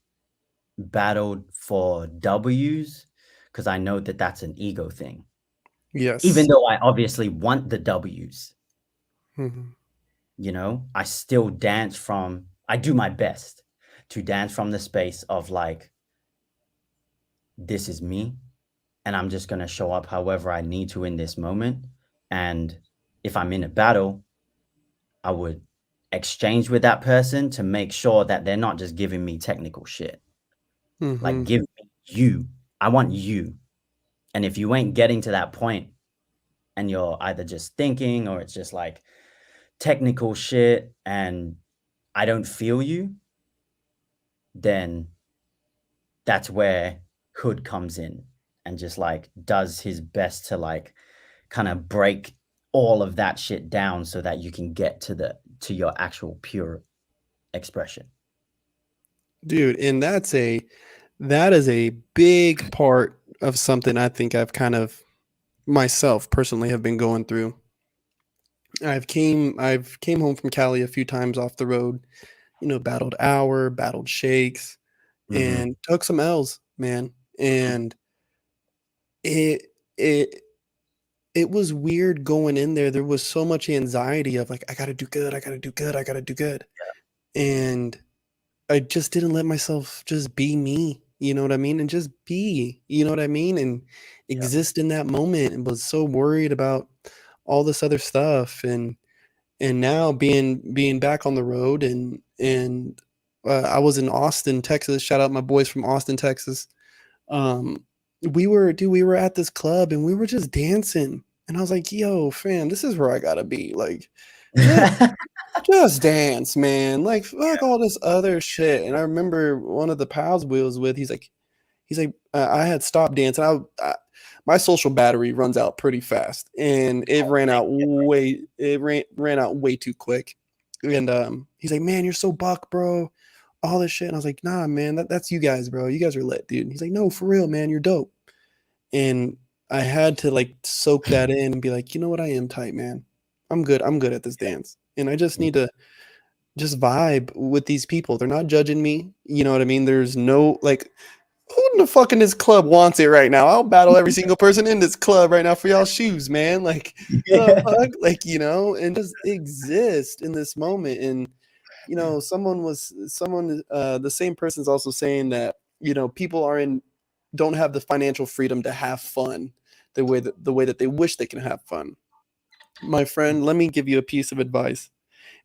battled for W's because I know that that's an ego thing. Even Yes. though I obviously want the W's, Mhm. I still dance from, I do my best to dance from the space of like, this is me, and I'm just going to show up however I need to in this moment. And if I'm in a battle, I would exchange with that person to make sure that they're not just giving me technical shit. Like, Mhm. give me you. I want you. And if you ain't getting to that point and you're either just thinking or it's just like technical shit and I don't feel you, then that's where Hood comes in and just like does his best to like kind of break all of that shit down so that you can get to your actual pure expression. Dude, and that is a big part of something I think I've kind of myself personally have been going through. I've came home from Cali a few times off the road, battled hour, battled shakes, Mhm. and took some L's, man. And it it it was weird going in there. There was so much anxiety of like, I gotta do good, I gotta do good, I gotta do good. And I just didn't let myself just be me, you know what I mean? And just be, you know what I mean? And Yeah. exist in that moment and was so worried about all this other stuff. And now being back on the road and I was in Austin, Texas. Shout out my boys from Austin, Texas. Um, we were at this club and we were just dancing. And I was like, yo, fam, this is where I gotta be. Like, just Yeah. just dance, man. Like, fuck all this other shit. And I remember one of the pals we was with, he's like, I had stopped dancing. My social battery runs out pretty fast, and it ran out way too quick. And he's like, man, you're so buck, bro. All this shit. And I was like, nah, man, that's you guys, bro. You guys are lit, dude. And he's like, no, for real, man, you're dope. And I had to like soak that in and be like, you know what, I am tight, man. I'm good. I'm good at this dance. And I just Yeah. need to just vibe with these people. They're not judging me. You know what I mean? There's no like who in the fuck in this club wants it right now? I'll battle every single person in this club right now for y'all shoes, man. Like the Yeah. fuck? Like, and just exist in this moment. And the same person's also saying that, people don't have the financial freedom to have fun the way that they wish they can have fun. My friend, let me give you a piece of advice.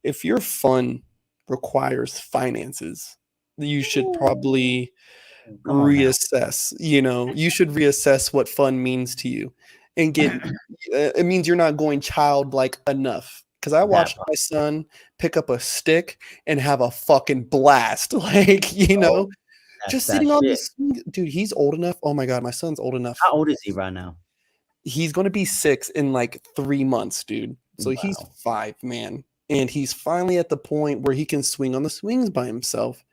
If your fun requires finances, you should probably Come on now. you should reassess what fun means to you and get it means you're not going childlike enough because I That watched part. my son pick up a stick and have a fucking blast. Like, Oh, that's just that sitting on the shit. swing. Dude, he's old enough. Oh my God, my son's old enough. How old is he right now? He's going to be 6 in like 3 months, dude. So he's Wow. 5, man. And he's finally at the point where he can swing on the swings by himself.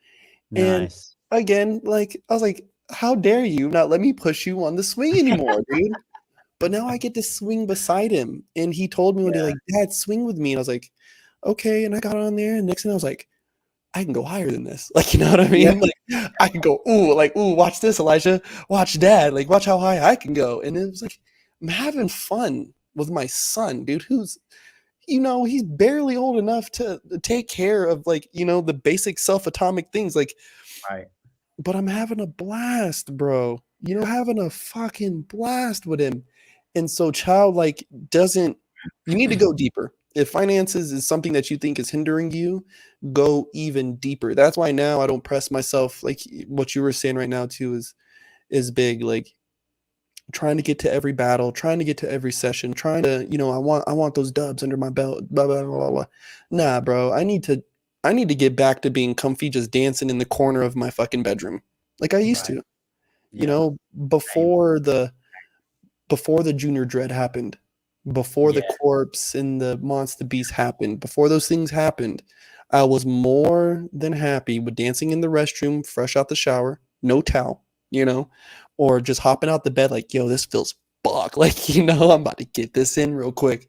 And Nice. again, like, I was like, how dare you not let me push you on the swing anymore, dude? But now I get to swing beside him. And he told me one day, Yeah. like, Dad, swing with me. And I was like, okay. And I got on there. And next thing I was like, I can go higher than this. Like, you know what I Yeah. mean? Like, I can go, ooh, like, ooh, watch this, Elijah. Watch Dad. Like, watch how high I can go. And it was like, I'm having fun with my son, dude, who's, he's barely old enough to take care of, like, the basic self-atomic things. Like, Right. but I'm having a blast, bro. Having a fucking blast with him. And so childlike doesn't you need to go deeper. If finances is something that you think is hindering you, go even deeper. That's why now I don't press myself, like what you were saying right now too is big. Like trying to get to every battle, trying to get to every session, trying to, I want those dubs under my belt, blah blah blah blah. Nah, bro. I need to get back to being comfy just dancing in the corner of my fucking bedroom. Like I used Right. to. You Yeah. know, Same. before the Junior Dread happened, before Yeah. the Corpse and the Monster Beast happened, before those things happened, I was more than happy with dancing in the restroom, fresh out the shower, no towel, or just hopping out the bed like, yo, this feels fuck. Like, I'm about to get this in real quick.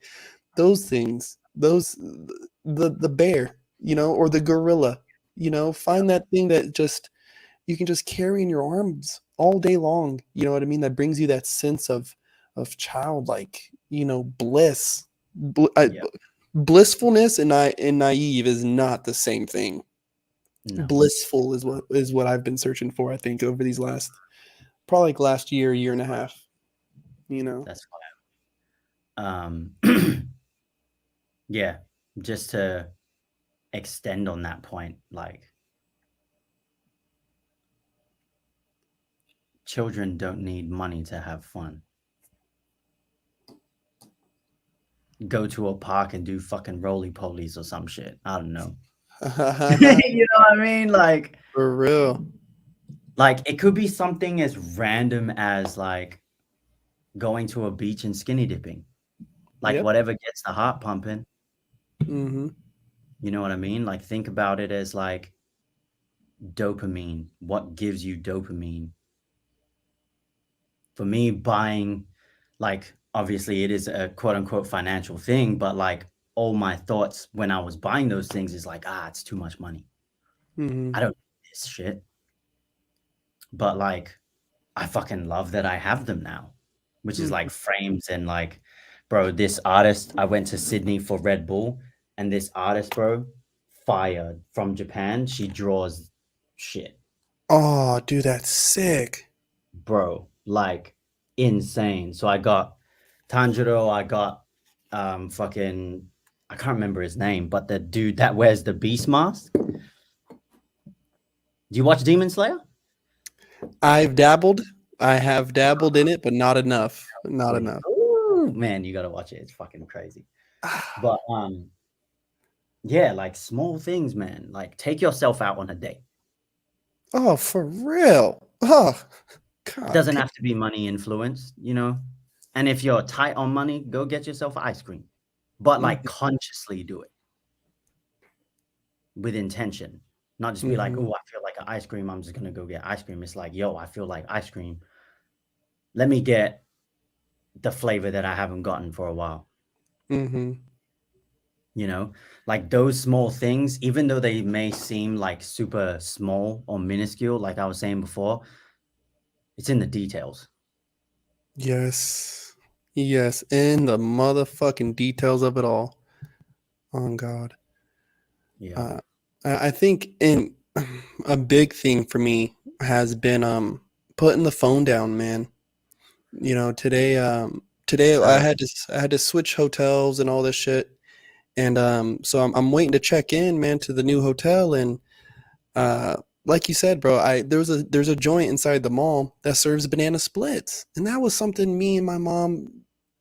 Those things, the bear, or the gorilla, find that thing that just you can just carry in your arms all day long. You know what I mean? That brings you that sense of childlike, bliss. Yeah. Blissfulness and naive is not the same thing. No. Blissful is what I've been searching for, I think, over these probably like last year and a half, you know. That's fine. Yeah. Just to extend on that point, like children don't need money to have fun. Go to a park and do fucking roly polies or some shit. I don't know. You know what I mean? For real. Like it could be something as random as like going to a beach and skinny dipping. Like Yep. whatever gets the heart pumping. Mhm. You know what I mean? Like think about it as like dopamine. What gives you dopamine? For me, buying, like, obviously it is a quote unquote financial thing, but like all my thoughts when I was buying those things is like, it's too much money. I Mhm. don't need this shit. But like, I fucking love that I have them now, which is Mhm. like frames and like, bro, this artist, I went to Sydney for Red Bull, and this artist, bro, fire from Japan, she draws shit, Oh, dude, that's sick. bro, like insane. So I got Tanjiro, I got fucking I can't remember his name, but the dude that wears the beast mask. Do you watch Demon Slayer? I've dabbled. I have dabbled in it, but not enough. Not Wait, enough. ooh, man, you gotta watch it. It's fucking crazy. Ah, But yeah, like small things, man. Like take yourself out on a date. oh, for real. Oh, It god. doesn't have to be money influenced, you know. And if you're tight on money, go get yourself ice cream. But like Mhm, consciously do it with intention. Not just be like, mhm, oh, I feel like an ice cream. I'm just gonna go get ice cream. It's like, yo, I feel like ice cream. Let me get the flavor that I haven't gotten for a while. mhm. You know, like those small things, even though they may seem like super small or minuscule, like I was saying before, it's in the details. Yes. Yes, in the motherfucking details of it all. On God. Yeah. Uh, I think in a big thing for me has been putting the phone down, man. Today I So had to switch hotels and all this shit. And so I'm waiting to check in, man, to the new hotel. And uh, like you said, bro, there's a joint inside the mall that serves banana splits, and that was something me and my mom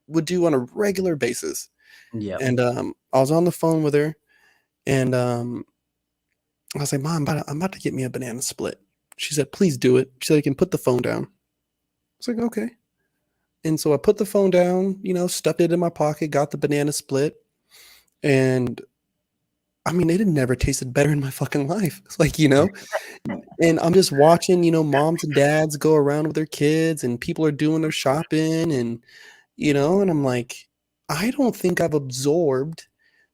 would do on a regular basis. Yeah. And I was on the phone with her, and I was like, "Mom, I'm about to get me a banana split." She said, "Please do it." She said, "You can put the phone down." I was like, "Okay." And so I put the phone down, stuffed it in my pocket, got the banana split, and I mean, it had never tasted better in my fucking life. It's like, and I'm just watching, moms and dads go around with their kids, and people are doing their shopping, and I'm like, I don't think I've absorbed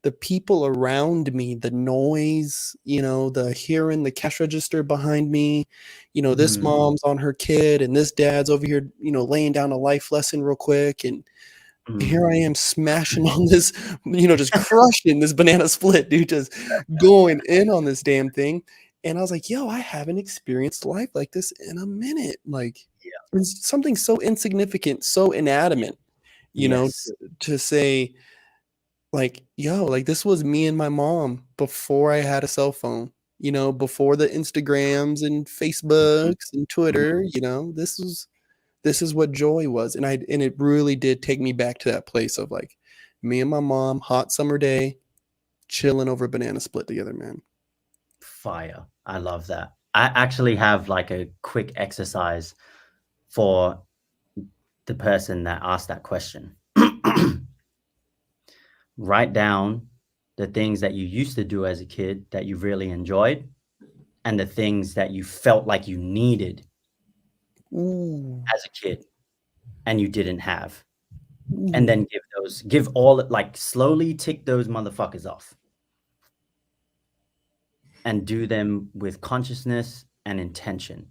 the people around me, the noise, the hearing the cash register behind me, this Mm, mom's on her kid, and this dad's over here, laying down a life lesson real quick, and mm. here I am smashing on this, just crushing this banana split, dude, just going in on this damn thing. And I was like, yo, I haven't experienced life like this in a minute. Like, Yeah. it's something so insignificant, so inanimate, Yes. to say, like, yo, like this was me and my mom before I had a cell phone, before the Instagrams and Mhm, Facebooks and Twitter, mhm. this is what joy was. And it really did take me back to that place of like me and my mom, hot summer day, chilling over a banana split together, man. Fire. I love that. I actually have like a quick exercise for the person that asked that question. Write down the things that you used to do as a kid that you really enjoyed and the things that you felt like you needed Ooh, as a kid and you didn't have. And ooh. then give all like slowly tick those motherfuckers off and do them with consciousness and intention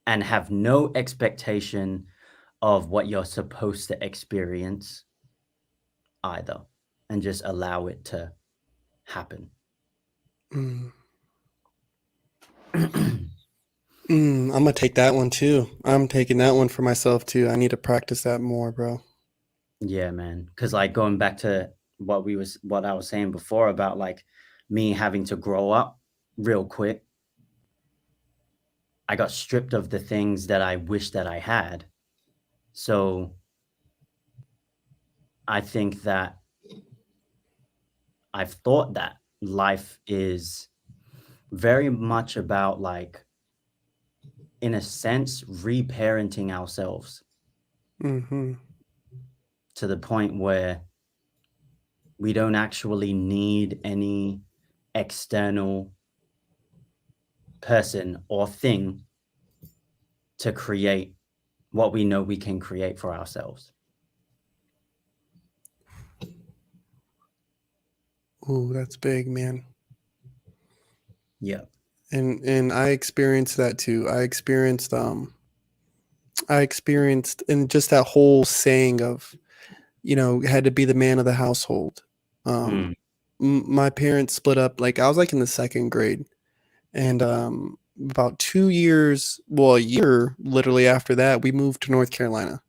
and have no expectation of what you're supposed to experience either and just allow it to happen. Mm. I'm gonna take that one too. I'm taking that one for myself too. I need to practice that more, bro. Yeah, man. Cause like going back to what I was saying before about like me having to grow up real quick, I got stripped of the things that I wish that I had. So I think that I've thought that life is very much about like, in a sense, reparenting ourselves Mm-hmm. to the point where we don't actually need any external person or thing to create what we know we can create for ourselves. Ooh, that's big, man. Yeah. And I experienced that too. I experienced and just that whole saying of, had to be the man of the household. Um, Mm, my parents split up, like I was like in the second grade, and about 2 years, well, a year literally after that, we moved to North Carolina,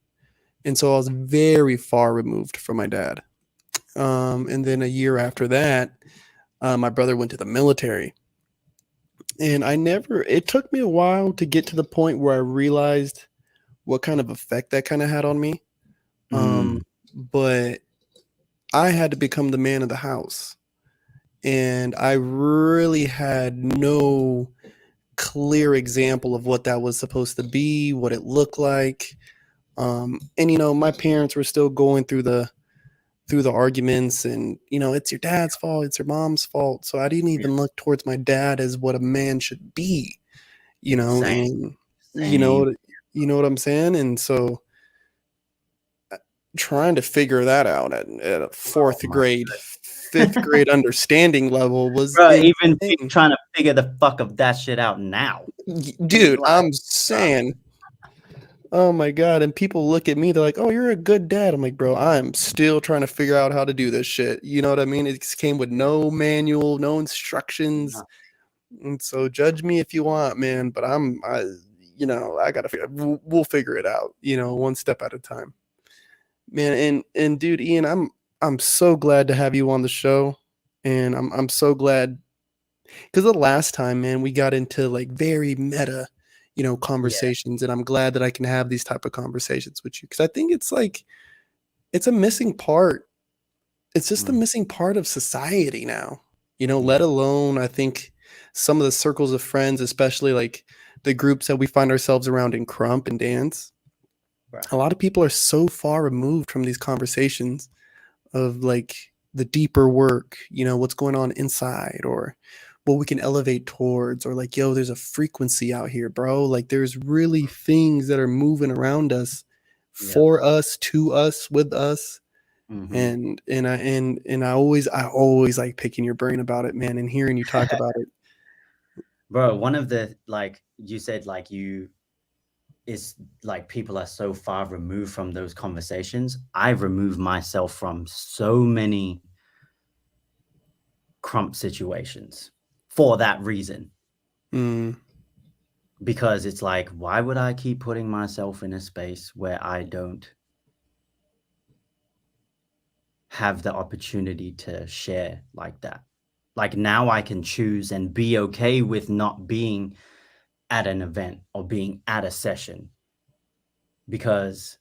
and so I was very far removed from my dad. And then a year after that, my brother went to the military, and it took me a while to get to the point where I realized what kind of effect that kind of had on me. mm, But I had to become the man of the house. And I really had no clear example of what that was supposed to be, what it looked like. And my parents were still going through the arguments, and it's your dad's fault, it's your mom's fault. So I didn't yeah, even look towards my dad as what a man should be, same, and you same. know you know what I'm saying? And so trying to figure that out at a Oh fourth my grade, fifth grade understanding level was bro, even insane. trying to figure the fuck of that shit out now. It's Dude, like, I'm bruh, saying, oh my god, and people look at me, they're like, "Oh, you're a good dad." I'm like, "Bro, I'm still trying to figure out how to do this shit." You know what I mean? It came with no manual, no instructions. no, And so judge me if you want, man, but I got to figure we'll figure it out, one step at a time. Man, and dude, Ian, I'm so glad to have you on the show, and I'm so glad because the last time, man, we got into like very meta, yeah, conversations, and I'm glad that I can have these type of conversations with you because I think it's like it's a missing part, It's just the Mm. missing part of society now, let Yeah. alone, I think, some of the circles of friends, especially like the groups that we find ourselves around in Crump and Dance. Right. A lot of people are so far removed from these conversations of like the deeper work, what's going on inside or what we can elevate towards, or like, yo, there's a frequency out here, bro. Like there's really things that are moving around us, Yeah. for us, to us, with us. Hmm. And I always like picking your brain about it, man, and hearing you talk about it. Bro, one of the, like you said, like you is like people are so far removed from those conversations. I've removed myself from so many crump situations for that reason, Mm, because it's like, why would I keep putting myself in a space where I don't have the opportunity to share like that? Like now I can choose and be okay with not being at an event or being at a session, because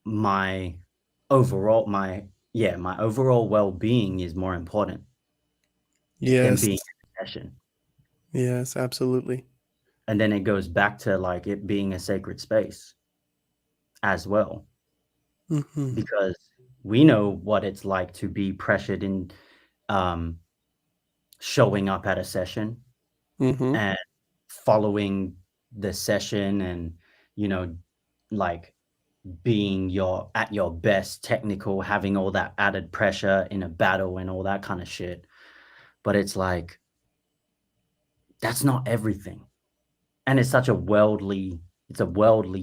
my my overall well-being is more important than yes, being in a session. yes, absolutely. And then it goes back to like it being a sacred space as well, Hmm. because we know what it's like to be pressured in um, showing up at a session Hmm. and following the session, and you know like being at your best technical, having all that added pressure in a battle and all that kind of shit. But it's like, that's not everything. And it's a worldly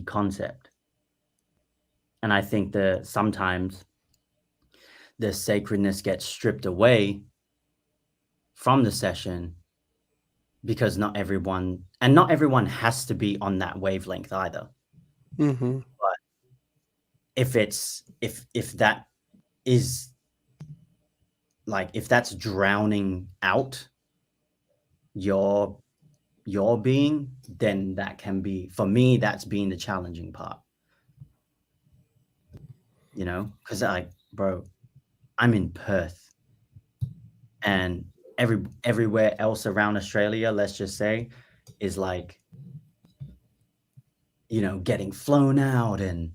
concept. And I think that sometimes the sacredness gets stripped away from the session, because not everyone has to be on that wavelength either. Hmm. But if that is like, if that's drowning out your being, then that can be, for me, that's been the challenging part, because bro, I'm in Perth, and everywhere else around Australia, let's just say, is like, getting flown out and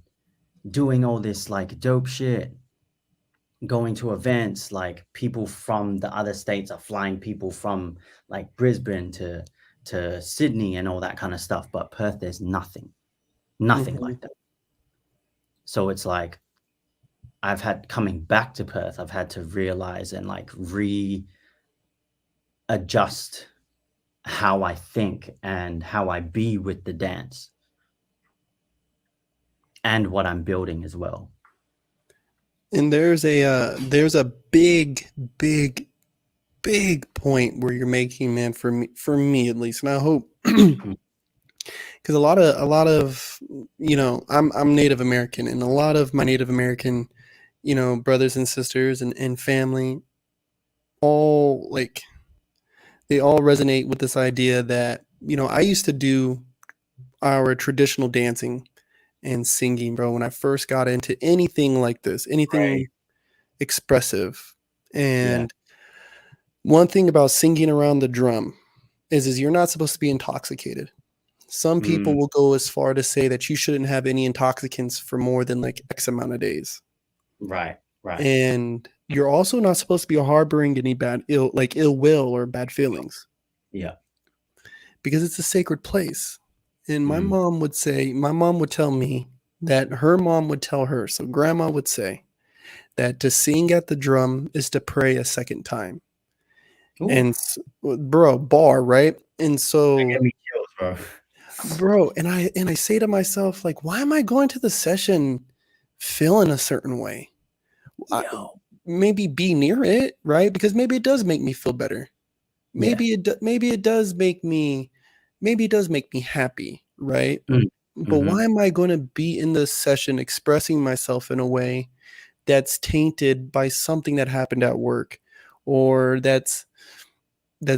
doing all this like dope shit, going to events, like people from the other states are flying people from like Brisbane to Sydney and all that kind of stuff. But Perth, there's nothing Hmm. like that. So it's like, coming back to Perth, I've had to realize and like readjust how I think and how I be with the dance and what I'm building as well. And there's a big, big, big point where you're making, man, for me at least, and I hope, Mm. because a lot of I'm Native American, and a lot of my Native American brothers and sisters and family, all like they all resonate with this idea that I used to do our traditional dancing and singing, bro, when I first got into anything like this, Right. anything expressive. Yeah. And one thing about singing around the drum is you're not supposed to be intoxicated. Some people Mm, will go as far to say that you shouldn't have any intoxicants for more than like X amount of days. right. Right. And you're also not supposed to be harboring any ill will or bad feelings, Yeah. because it's a sacred place. And Mm. my mom would tell me that her mom would tell her, so grandma would say that to sing at the drum is to pray a second time. And Oof. bro, bar, right? And That so, gave me chills, bro. bro, and I say to myself, like, why am I going to the session feeling a certain way? I, Yo. maybe be near it, right? Because maybe it does make me feel better. Yeah. Maybe it does make me, maybe it does make me happy, right? Mm. But Mhm. why am I going to be in this session expressing myself in a way that's tainted by something that happened at work, or that's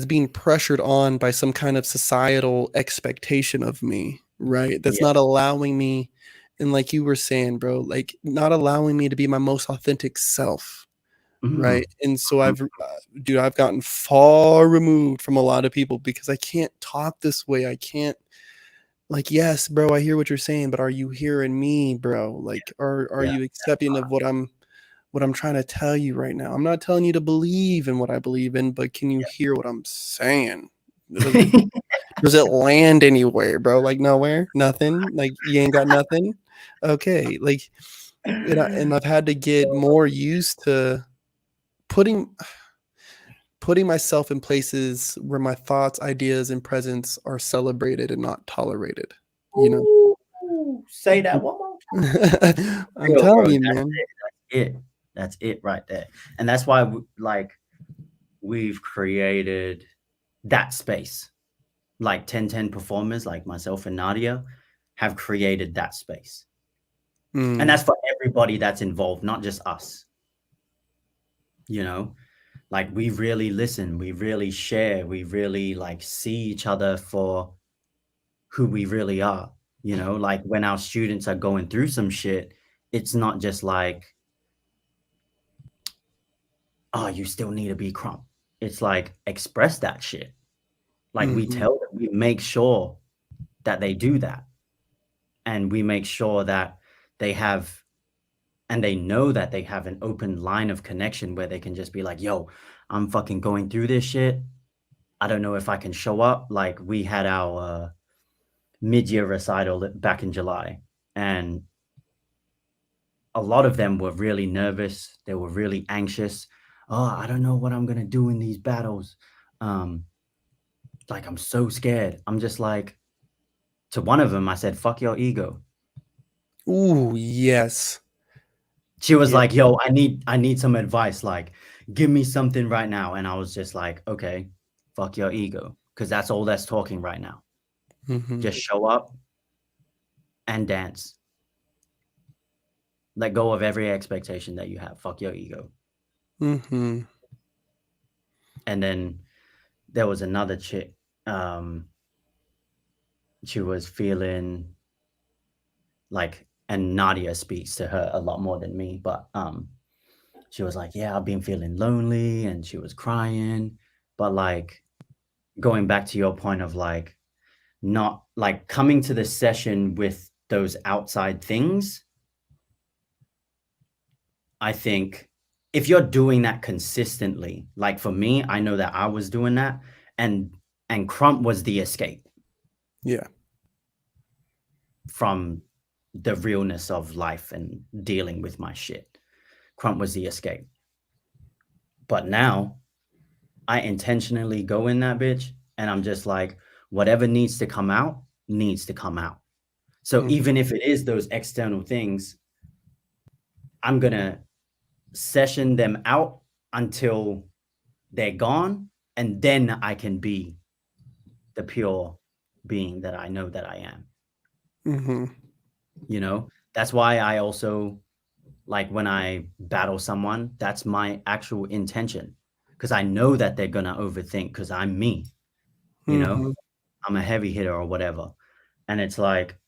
being pressured on by some kind of societal expectation of me, right? That's Yeah. not allowing me, and like you were saying, bro, like not allowing me to be my most authentic self. right? Mm. And so dude, I've gotten far removed from a lot of people because I can't talk this way. I can't, like, yes, bro, I hear what you're saying, but are you hearing me, bro? Like, are Yeah. you accepting of what I'm trying to tell you right now? I'm not telling you to believe in what I believe in, but can you hear what I'm saying? Does it land anywhere, bro? Like nowhere, nothing. Like you ain't got nothing. Okay, like, and I've had to get more used to putting putting myself in places where my thoughts, ideas, and presence are celebrated and not tolerated. You know, Ooh, say that one more I'm real, telling bro. you, That's man. it. That's it. That's it right there. And that's why, like, we've created that space. Like 1010 performers, like myself and Nadia, have created that space. And Mm, that's for everybody that's involved, not just us. You know, like we really listen, we really share, we really like see each other for who we really are. You know, like when our students are going through some shit, it's not just like, oh, you still need to be crump. It's like express that shit. Like we mhm, tell them, we make sure that they do that. And we make sure that they have and they know that they have an open line of connection where they can just be like, yo, I'm fucking going through this shit. I don't know if I can show up. Like we had our mid-year recital back in July, and a lot of them were really nervous. They were really anxious. Oh, I don't know what I'm gonna do in these battles. Um, like I'm so scared. I'm just like, to one of them, I said, "Fuck your ego." ooh, yes. She was Yeah, like, "Yo, I need some advice. Like, give me something right now." And I was just like, "Okay, fuck your ego, because that's all that's talking right now. mhm, Just show up and dance. Let go of every expectation that you have. Fuck your ego." mhm, And then there was another chick. Um, she was feeling like, and Nadia speaks to her a lot more than me, but she was like, "Yeah, I've been feeling lonely," and she was crying. But like going back to your point of like not like coming to the session with those outside things, I think if you're doing that consistently, like for me, I know that I was doing that, and Crump was the escape yeah, from the realness of life and dealing with my shit. Crump was the escape. But now I intentionally go in that bitch and I'm just like, whatever needs to come out needs to come out. So mhm, even if it is those external things, I'm gonna session them out until they're gone, and then I can be the pure being that I know that I am. mhm, You know, that's why I also like when I battle someone, that's my actual intention because I know that they're gonna overthink because I'm me, you know, mhm, I'm a heavy hitter or whatever. And it's like,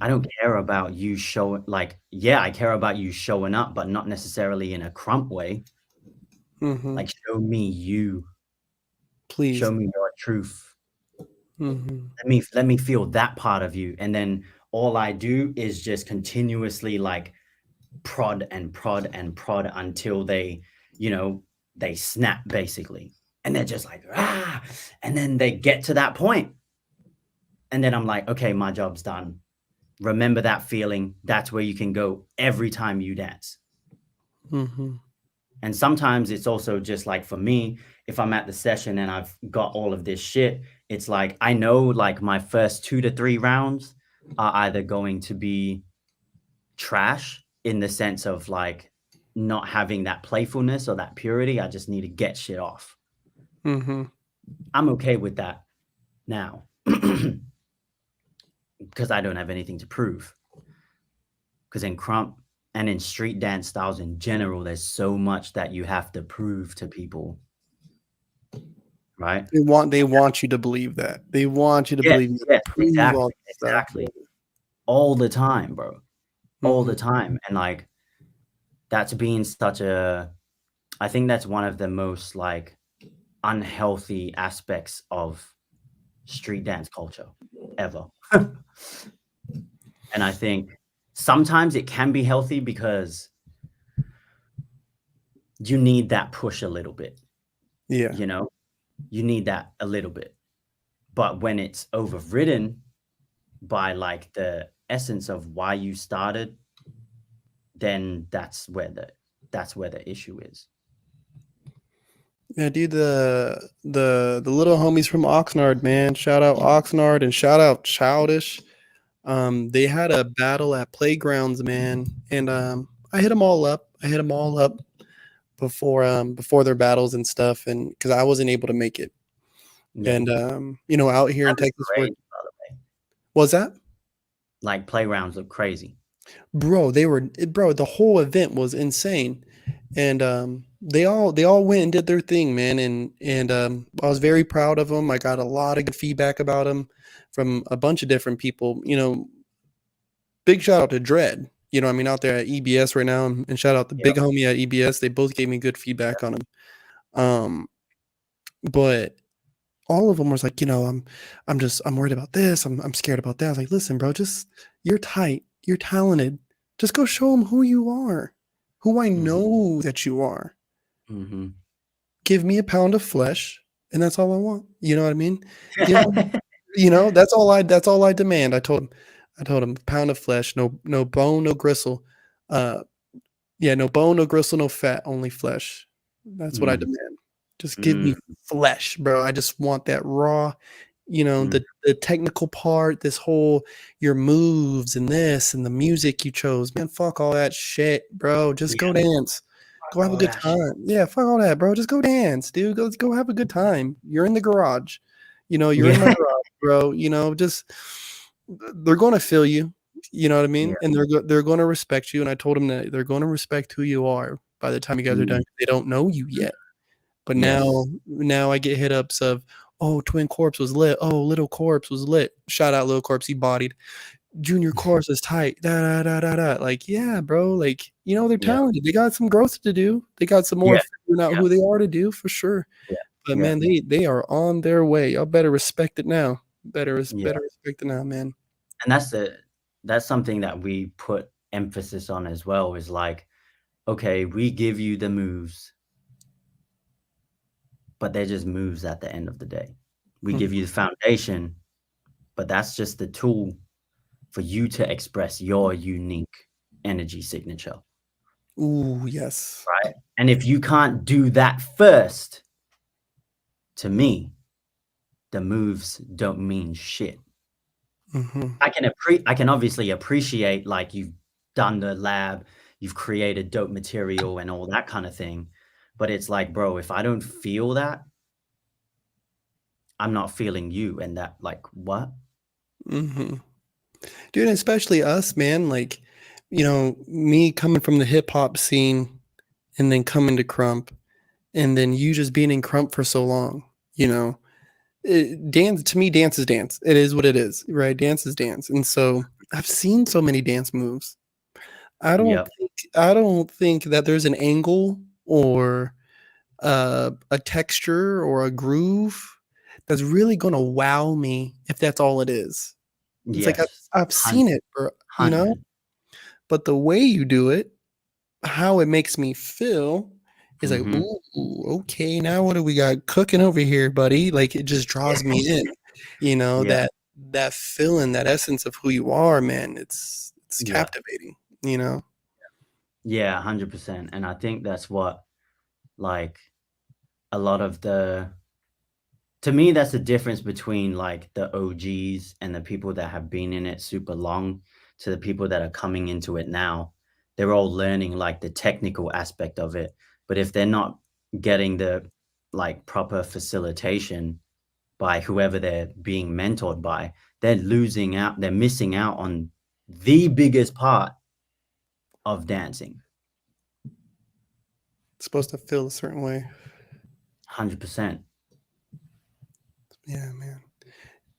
I don't care about you showing, like, yeah, I care about you showing up, but not necessarily in a crump way. mhm, Like, show me you, show please. me your truth. Mhm, Let me feel that part of you. And then all I do is just continuously like prod and prod and prod until they, you know, they snap basically. And they're just like, ah, and then they get to that point. And then I'm like, okay, my job's done. Remember that feeling. That's where you can go every time you dance. mhm, And sometimes it's also just like for me, if I'm at the session and I've got all of this shit, it's like I know like my first 2 to 3 rounds are either going to be trash in the sense of like not having that playfulness or that purity. I just need to get shit off. mhm, I'm okay with that now because I don't have anything to prove. Because in crump and in street dance styles in general, there's so much that you have to prove to people, right? they want you to believe that. They want you to Yes, believe you yes, gotta prove all exactly, this stuff. exactly. All the time, bro. All Mhm, the time. And like that's been such a I think that's one of the most like unhealthy aspects of street dance culture ever. And I think sometimes it can be healthy because you need that push a little bit, Yeah. you know? You need that a little bit. But when it's overridden by like the essence of why you started, then that's where the issue is. Yeah, dude, the little homies from Oxnard, man. Shout out Oxnard and shout out Childish. They had a battle at Playgrounds, man, and I hit them all up. I hit them all up before their battles and stuff, and because I wasn't able to make it, Yeah. and out here in That was Texas, where great, by the way. was that? Like playgrounds look crazy. Bro, the whole event was insane. And they all went and did their thing, man, and I was very proud of them. I got a lot of good feedback about them from a bunch of different people. Big shout out to Dread. I mean, out there at EBS right now, and shout out the Yep. big homie at EBS. They both gave me good feedback on him. Um, but all of them was like, I'm worried about this. I'm scared about that. I was like, listen, bro, just you're tight, you're talented. Just go show them who you are, who I Mhm. know that you are. Mhm. Give me a pound of flesh, and that's all I want. You know what I mean? Give that's all I demand. I told him pound of flesh, no bone, no gristle. Uh yeah, no bone, no gristle, no fat, only flesh. That's what I Mm, demand. Just give mm, me flesh, bro. I just want that raw, mm. the technical part, this whole your moves and this and the music you chose. Man, fuck all that shit, bro. Just go Yeah, dance. Go fuck have a all good that shit. time. Yeah, fuck all that, bro. Just go dance, dude. Go have a good time. You're in the garage. You're in my Yeah, garage, bro. Just they're gonna feel you. You know what I yeah, mean? And they're gonna respect you. And I told them that they're gonna respect who you are by the time you guys are done. mm, They don't know you yet. But yes. now I get hit ups of, oh, Twin Corpse was lit. Oh, Little Corpse was lit. Shout out Little Corpse, he bodied. Junior Corpse is tight. Da da da da da. Like, yeah, bro. Like, they're Yeah, talented. They got some growth to do. They got some more yeah, figuring out yeah, who they are to do for sure. yeah, But yeah, man, they are on their way. Y'all better respect it now. yeah, Better respect it now, man. and that's something that we put emphasis on as well is like, okay, we give you the moves, but they're just moves at the end of the day. We give Mhm. you the foundation, but that's just the tool for you to express your unique energy signature, Ooh, yes. right? And if you can't do that first, to me, the moves don't mean shit. Mhm. I can obviously appreciate like you've done the lab, you've created dope material and all that kind of thing. But it's like, bro, if I don't feel that, I'm not feeling you. And that, like, what? Mhm. Dude, especially us, man. Like, me coming from the hip hop scene and then coming to Crump, and then you just being in Crump for so long, dance to me, dance is dance. It is what it is, right? Dance is dance, and so I've seen so many dance moves. Yep. I don't think that there's an angle or a texture or a groove that's really gonna wow me if that's all it is. It's like Yes. I've seen it, bro, 100. but the way you do it, how it makes me feel is like, Mhm. "Ooh, okay, now what do we got cooking over here, buddy?" Like, it just draws me in, Yeah. that feeling, that essence of who you are, man, it's Yeah. captivating, you know? Yeah. 100%. And I think that's what, like, a lot of to me, that's the difference between like the OGs and the people that have been in it super long to the people that are coming into it now. They're all learning like the technical aspect of it. But if they're not getting the like proper facilitation by whoever they're being mentored by, they're losing out, they're missing out on the biggest part of dancing. It's supposed to feel a certain way. 100%. Yeah, man.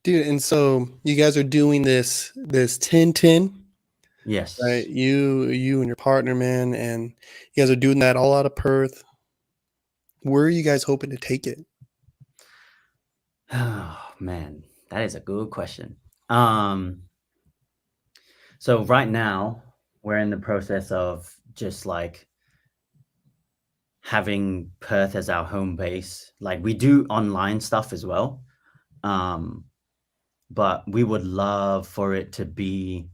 Dude, and so you guys are doing this 10-10, right? Yes. You and your partner, man, and you guys are doing that all out of Perth. Where are you guys hoping to take it? Oh man, that is a good question. Um, so right now we're in the process of just like having Perth as our home base. Like we do online stuff as well. Um, but we would love for it to be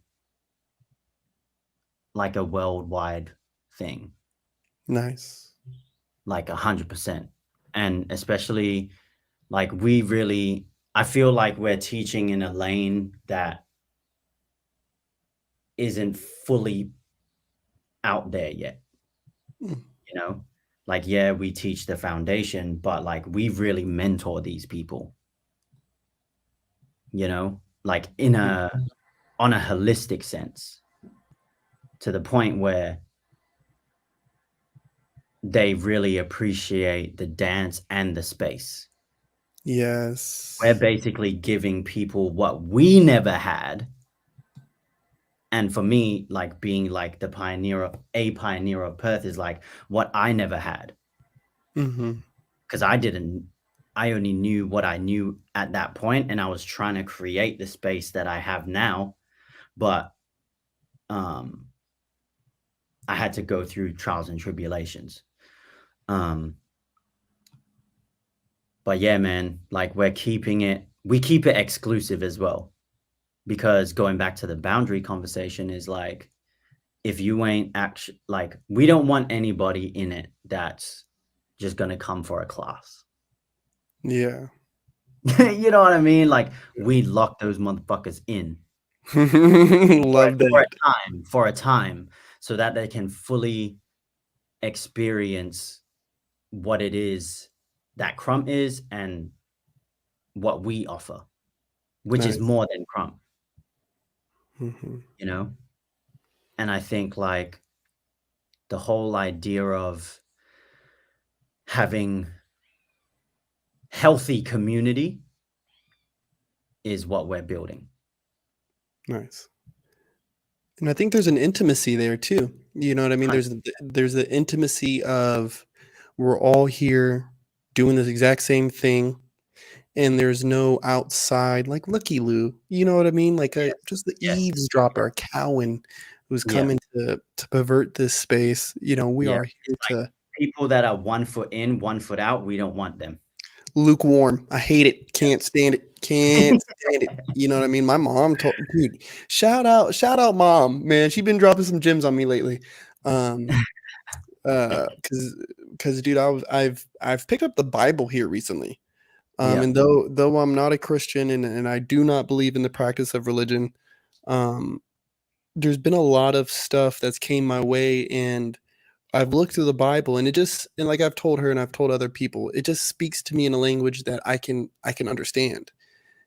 like a worldwide thing, Nice. like 100%. And especially like we really, I feel like we're teaching in a lane that isn't fully out there yet, Mm. you know? Like, yeah, we teach the foundation, but like we really mentor these people, like in Mm. on a holistic sense to the point where they really appreciate the dance and the space. We're Yes. basically giving people what we never had. And for me, like being like a pioneer of Perth is like what I never had. Hmm. Because I only knew what I knew at that point, and I was trying to create the space that I have now. But um, I had to go through trials and tribulations. Um, but yeah, man, like we keep it exclusive as well. Because going back to the boundary conversation is like, if you ain't actually like, we don't want anybody in it that's just gonna come for a class. Yeah. You know what I mean? Like we lock those motherfuckers in Love that. for a time, so that they can fully experience what it is that Crump is and what we offer, which is Nice. more than Crump, Hmm. you know? And I think like the whole idea of having healthy community is what we're building. Nice. And I think there's an intimacy there too. You know what I mean? There's the intimacy of we're all here doing this exact same thing, and there's no outside like looky loo. You know what I mean? Like a Yes, just the yes, eavesdropper, a Cowan who's yeah, coming to pervert this space. You know, we yeah. are here Like to people that are 1 foot in, 1 foot out, we don't want them. lukewarm. I hate it. Can't stand it. Yeah. Can't stand it. You know what I mean? My mom told dude, shout out mom, man. She been dropping some gems on me lately. Um because dude, I've picked up the Bible here recently. Yeah. And though I'm not a Christian and I do not believe in the practice of religion, um, there's been a lot of stuff that's came my way, and I've looked through the Bible, and it just and like I've told her and I've told other people, it just speaks to me in a language that I can understand.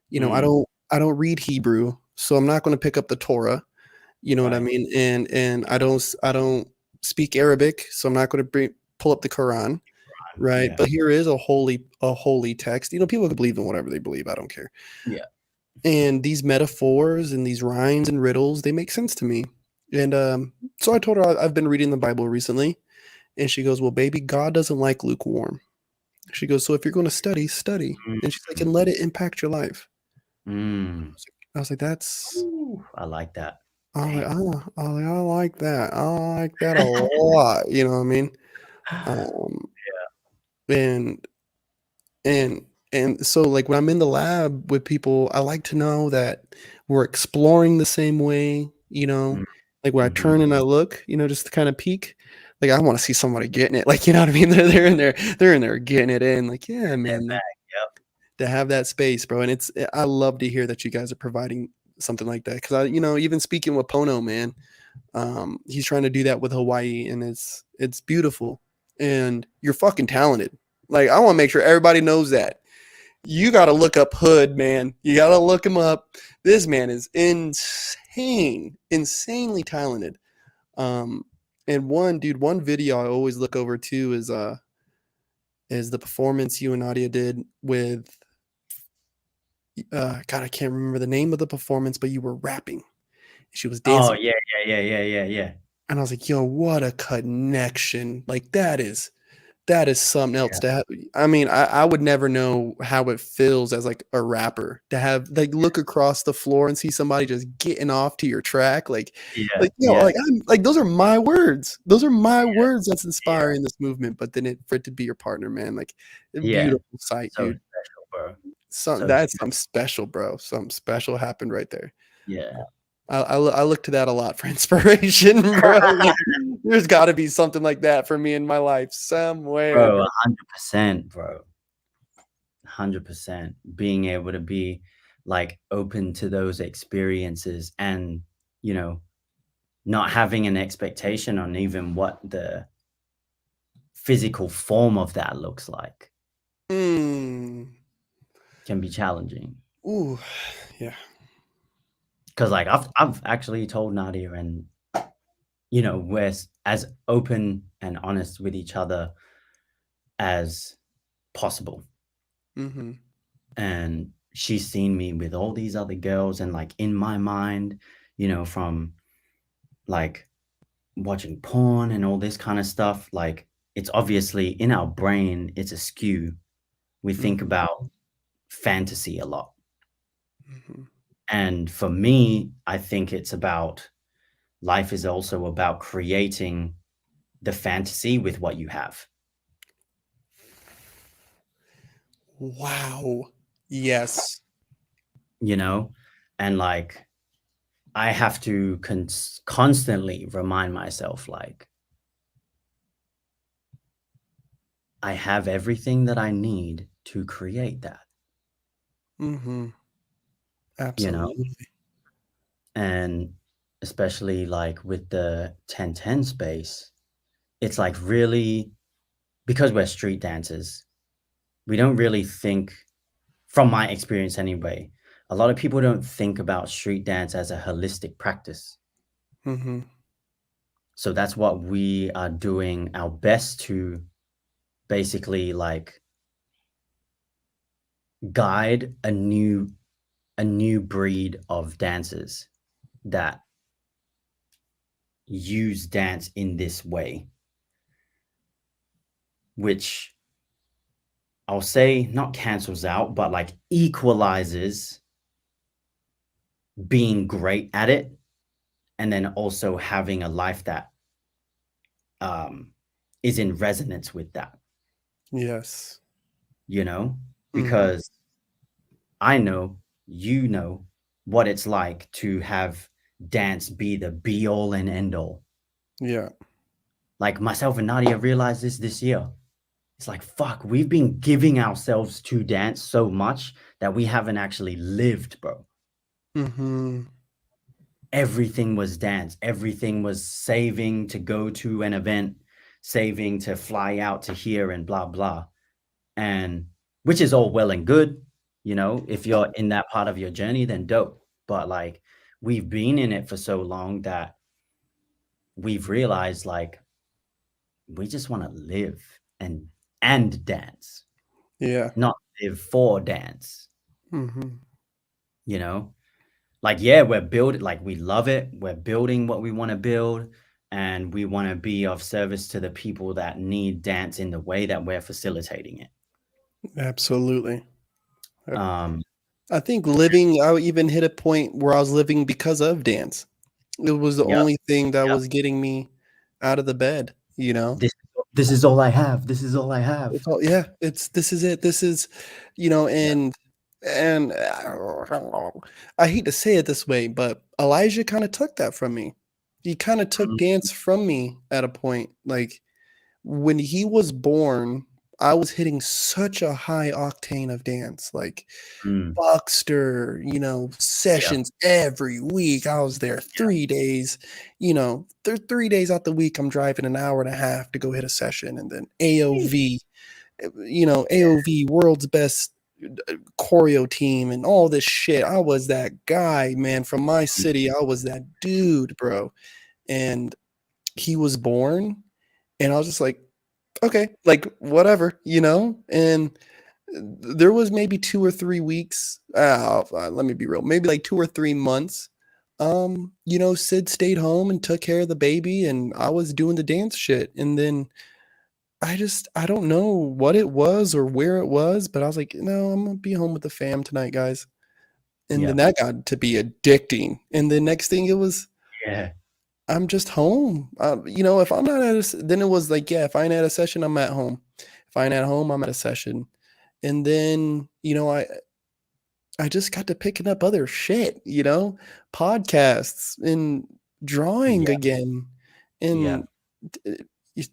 You know, Mm, I don't read Hebrew, so I'm not going to pick up the Torah. You know what I right. mean? And I don't speak Arabic, so I'm not going to pull up the Quran, right? Yeah. But here is a holy text. You know, people can believe in whatever they believe. I don't care. Yeah. And these metaphors and these rhymes and riddles, they make sense to me. And so I told her I've been reading the Bible recently, and she goes, "Well, baby, God doesn't like lukewarm." She goes, "So if you're going to study, study." And she's like, Mm, "And let it impact your life." mm. I was like, "That's." Ooh, I like that. I was like, Damn. "Oh, I was like, I like that. I like that a lot." You know what I mean? Um, and and so like when I'm in the lab with people, I like to know that we're exploring the same way, you know? Mm, Like when I mhm. turn and I look, you know, just to kind of peek, like I want to see somebody getting it. Like, you know what I mean? They're in there getting it in. Like, yeah, That man, like bag, yep. to have that space, bro. And I love to hear that you guys are providing something like that. Cause I, you know, even speaking with Pono, man, he's trying to do that with Hawaii, and it's beautiful. And you're fucking talented. Like, I want to make sure everybody knows that you got to look up Hood, man. You got to look him up. This man is insane, insanely talented. Um, and one video I always look over too is the performance you and Nadia did with God, I can't remember the name of the performance, but you were rapping. She was Oh, dancing, yeah, yeah, yeah, yeah, yeah, yeah. and I was like, "Yo, what a connection! Like that is That is something else Yeah, to have. I mean, I would never know how it feels as like a rapper to have like look across the floor and see somebody just getting off to your track. yeah, You know, yeah, I'm like those are my words. Those are my yeah, words that's yeah, inspiring this movement. But then for it to be your partner, man, like a yeah. beautiful sight, So dude. special, bro. Some So that's special. something special, bro. Something special happened right there. Yeah. I look to that a lot for inspiration, bro. Like, there's got to be something like that for me in my life somewhere, Bro, bro. 100%, bro. 100%. Being able to be, like, open to those experiences and, you know, not having an expectation on even what the physical form of that looks like Mm. can be challenging. Ooh, yeah. Because like, I've actually told Nadia and, you know, we're as open and honest with each other as possible. Mhm, And she's seen me with all these other girls and, like, in my mind, you know, from, like, watching porn and all this kind of stuff, like, it's obviously in our brain, it's askew. We think mhm, about fantasy a lot. mhm. And for me, I think it's about life is also about creating the fantasy with what you have, Wow. Yes. you know? And like, I have to constantly remind myself, like, I have everything that I need to create that, Mhm. you know? Absolutely. And especially like with the 1010 space, it's like really because we're street dancers, we don't really think, from my experience anyway, a lot of people don't think about street dance as a holistic practice. Mhm. So that's what we are doing our best to basically like guide a new breed of dancers that use dance in this way, which I'll say not cancels out, but like equalizes being great at it and then also having a life that um, is in resonance with that, Yes. you know? Mhm. Because I know, you know what it's like to have dance be the be all and end all. Yeah. Like myself and Nadia realized this year. It's like, fuck, we've been giving ourselves to dance so much that we haven't actually lived, bro. Mhm. Everything was dance. Everything was saving to go to an event, saving to fly out to here and blah, blah. And which is all well and good. You know, if you're in that part of your journey, then dope. But like, we've been in it for so long that we've realized like we just want to live and dance, Yeah. not live for dance, Mhm. you know? Like, yeah, we're building, like, we love it. We're building what we want to build, and we want to be of service to the people that need dance in the way that we're facilitating it. Absolutely. Uh, Um, I think living I even hit a point where I was living because of dance. It was the yep, only thing that yep. was getting me out of the bed, you know? This is all I have. This is all I have. It's all yeah, it's this is it. This is, you know, Yeah. and I hate to say it this way, but Elijah kinda took that from me. He kinda took Mm, dance from me at a point. Like, when he was born, I was hitting such a high octane of dance, like mm, Buckster, you know, yep, sessions every week. I was there yeah, 3 days, you know, 3 days out the week, I'm driving an hour and a half to go hit a session, and then AOV, you know, AOV, world's best choreo team and all this shit. I was that guy, man, from my mm, city. I was that dude, bro. And he was born, and I was just like, okay, like whatever, you know? And there was maybe 2 or 3 weeks, let me be real, maybe like 2 or 3 months, you know, Sid stayed home and took care of the baby, and I was doing the dance shit, and then I don't know what it was or where it was, but I was like, no, I'm gonna be home with the fam tonight, guys. And then Yeah. that got to be addicting. And the next thing it was, Yeah. I'm just home. If I'm not then it was like, yeah, if I ain't at a session, I'm at home. If I ain't at home, I'm at a session. And then, I just got to picking up other shit, podcasts and drawing Yeah. again. Yeah. And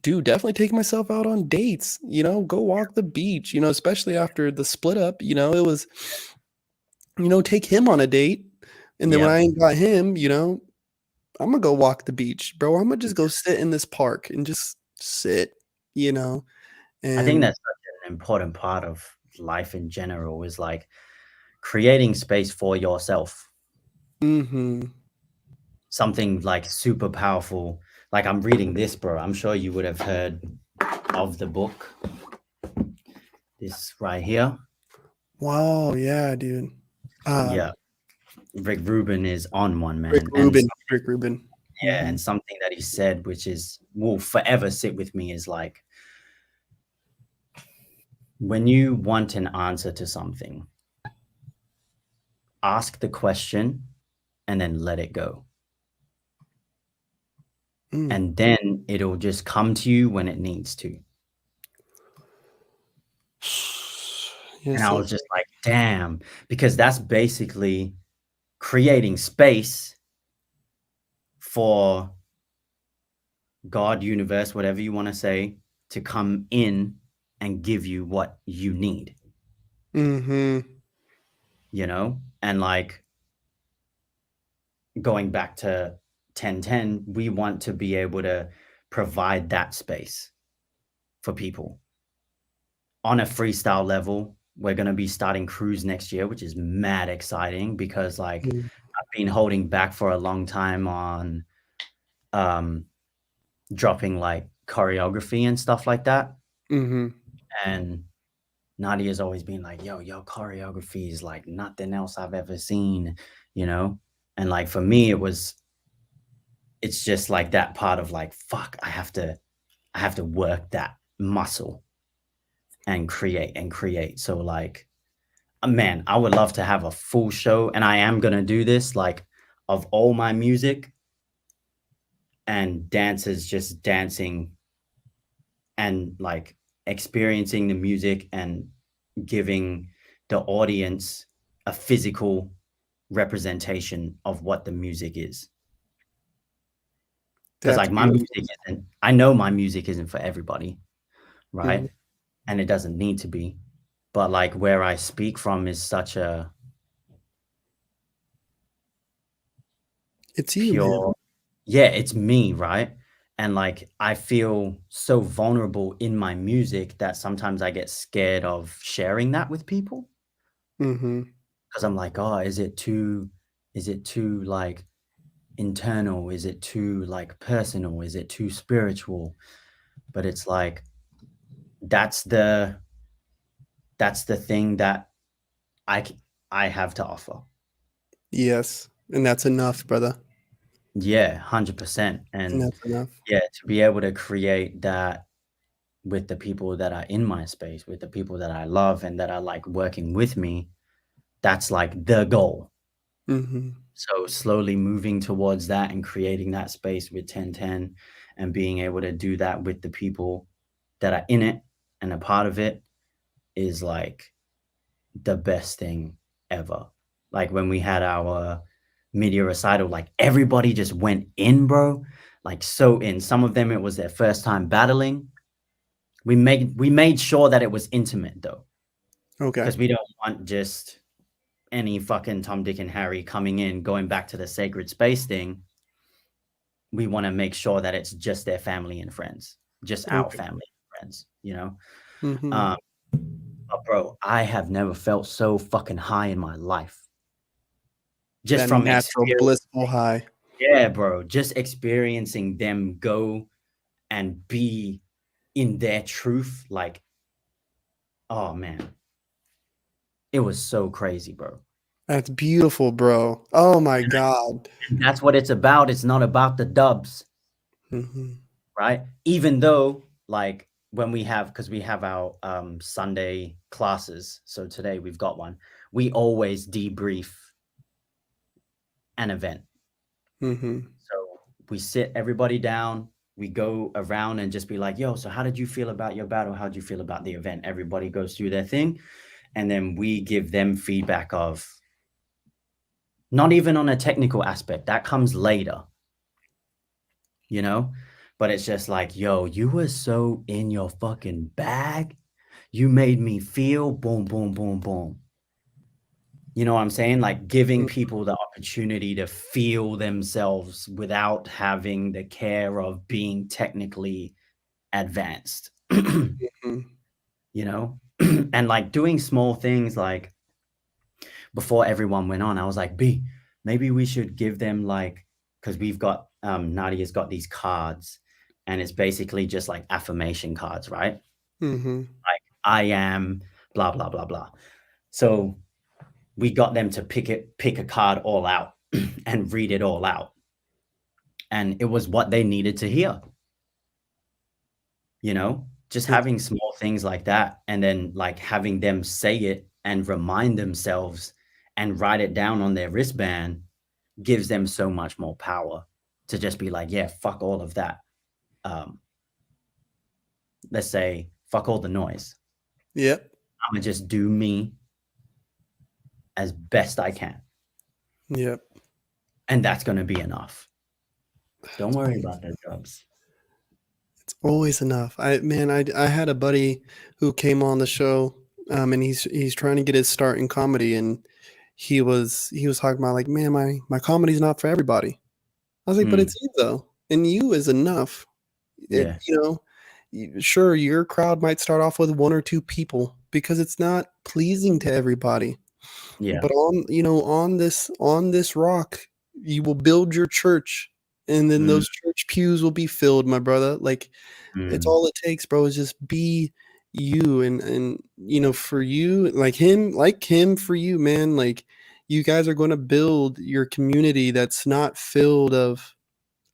dude, definitely take myself out on dates, go walk the beach, especially after the split up, it was, take him on a date. And then when Yeah. I ain't got him, I'm gonna go walk the beach, bro. I'm gonna just go sit in this park and just sit, you know, I think and that's such an important part of life in general is like creating space for yourself. mhm. Something like super powerful. Like I'm reading this, bro. I'm sure you would have heard of the book. This right here. Wow, yeah, dude. Uh, Yeah. Rick Rubin is on one, Rick man. And Rubin, Rick Rubin. yeah, and Mhm. something that he said, which is will forever sit with me, is like when you want an answer to something, ask the question and then let it go. Mm. And then it'll just come to you when it needs to. And Yes, I sir. was just like, damn, because that's basically creating space for God, universe, whatever you want to say, to come in and give you what you need, Mhm. And like going back to 1010, we want to be able to provide that space for people on a freestyle level. We're going to be starting cruise next year, which is mad exciting because like Mm. I've been holding back for a long time on um dropping like choreography and stuff like that. Mhm. And Nadia's always been like, yo, your choreography is like nothing else I've ever seen, you know? And like for me, it's just like that part of like, fuck, I have to work that muscle and create and create. So like, man, I would love to have a full show, and I am gonna do this, like of all my music and dancers just dancing and like experiencing the music and giving the audience a physical representation of what the music is. Because That's like my beautiful. music isn't, I know my music isn't for everybody, Mhm. right? And it doesn't need to be. But like where I speak from is such a It's you, man. pure, yeah, it's me, right? And like I feel so vulnerable in my music that sometimes I get scared of sharing that with people Mhm. because I'm like, oh, is it too like internal? Is it too like personal? Is it too spiritual? But it's like that's the that's the thing that I c- I have to offer. Yes, and that's enough, brother, Yeah, 100%. and And that's enough. yeah, to be able to create that with the people that are in my space, with the people that I love and that are like working with me, that's like the goal. Mhm. So slowly moving towards that and creating that space with 1010 and being able to do that with the people that are in it and a part of it is like the best thing ever. Like when we had our media recital, like everybody just went in, bro. Like so in. Some of them it was their first time battling. We made sure that it was intimate though, Okay. because we don't want just any fucking Tom, Dick, and Harry coming in, going back to the sacred space thing. We want to make sure that it's just their family and friends, just our Okay. family and friends. Mhm. Um, but bro, I have never felt so fucking high in my life. Just That from natural experience. blissful high. Yeah, bro. Just experiencing them go and be in their truth. Like, oh man, it was so crazy, bro. That's beautiful, bro. Oh my god. And that's what it's about. It's not about the dubs, Mhm. right? Even though, like, when we have, because we have our Sunday classes. So today we've got one. We always debrief an event. Mm-hmm. So we sit everybody down. We go around and just be like, "Yo, so how did you feel about your battle? How did you feel about the event?" Everybody goes through their thing, and then we give them feedback of, not even on a technical aspect, that comes later, you know? But it's just like, "Yo, you were so in your fucking bag. You made me feel boom, boom, boom, boom." You know what I'm saying? Like giving people the opportunity to feel themselves without having the care of being technically advanced, Mm-hmm. you know? And like doing small things like before everyone went on, I was like, B, maybe we should give them like, because we've got, Nadia's got these cards and it's basically just like affirmation cards, right? Mm-hmm. Like, I am blah, blah, blah, blah. So we got them to pick a card all out and read it all out. And it was what they needed to hear, you know? Just That's having small things like that and then like having them say it and remind themselves and write it down on their wristband gives them so much more power to just be like, yeah, fuck all of that. Um, let's say, fuck all the noise. yep. I'm gonna just do me as best I can. Yep. And that's gonna be enough. Don't It's worry always, about the dubs. it's always enough. I had a buddy who came on the show, and he's trying to get his start in comedy, and he was talking about like, man, my comedy's not for everybody. I was like, but Mm, it's you though, and you is enough. It, yeah, sure, your crowd might start off with one or two people because it's not pleasing to everybody. yeah. But on this rock, you will build your church, and then Mm, those church pews will be filled, my brother. Like it's mm, all it takes, bro, is just be you and for you, like him for you, man. Like you guys are going to build your community that's not filled of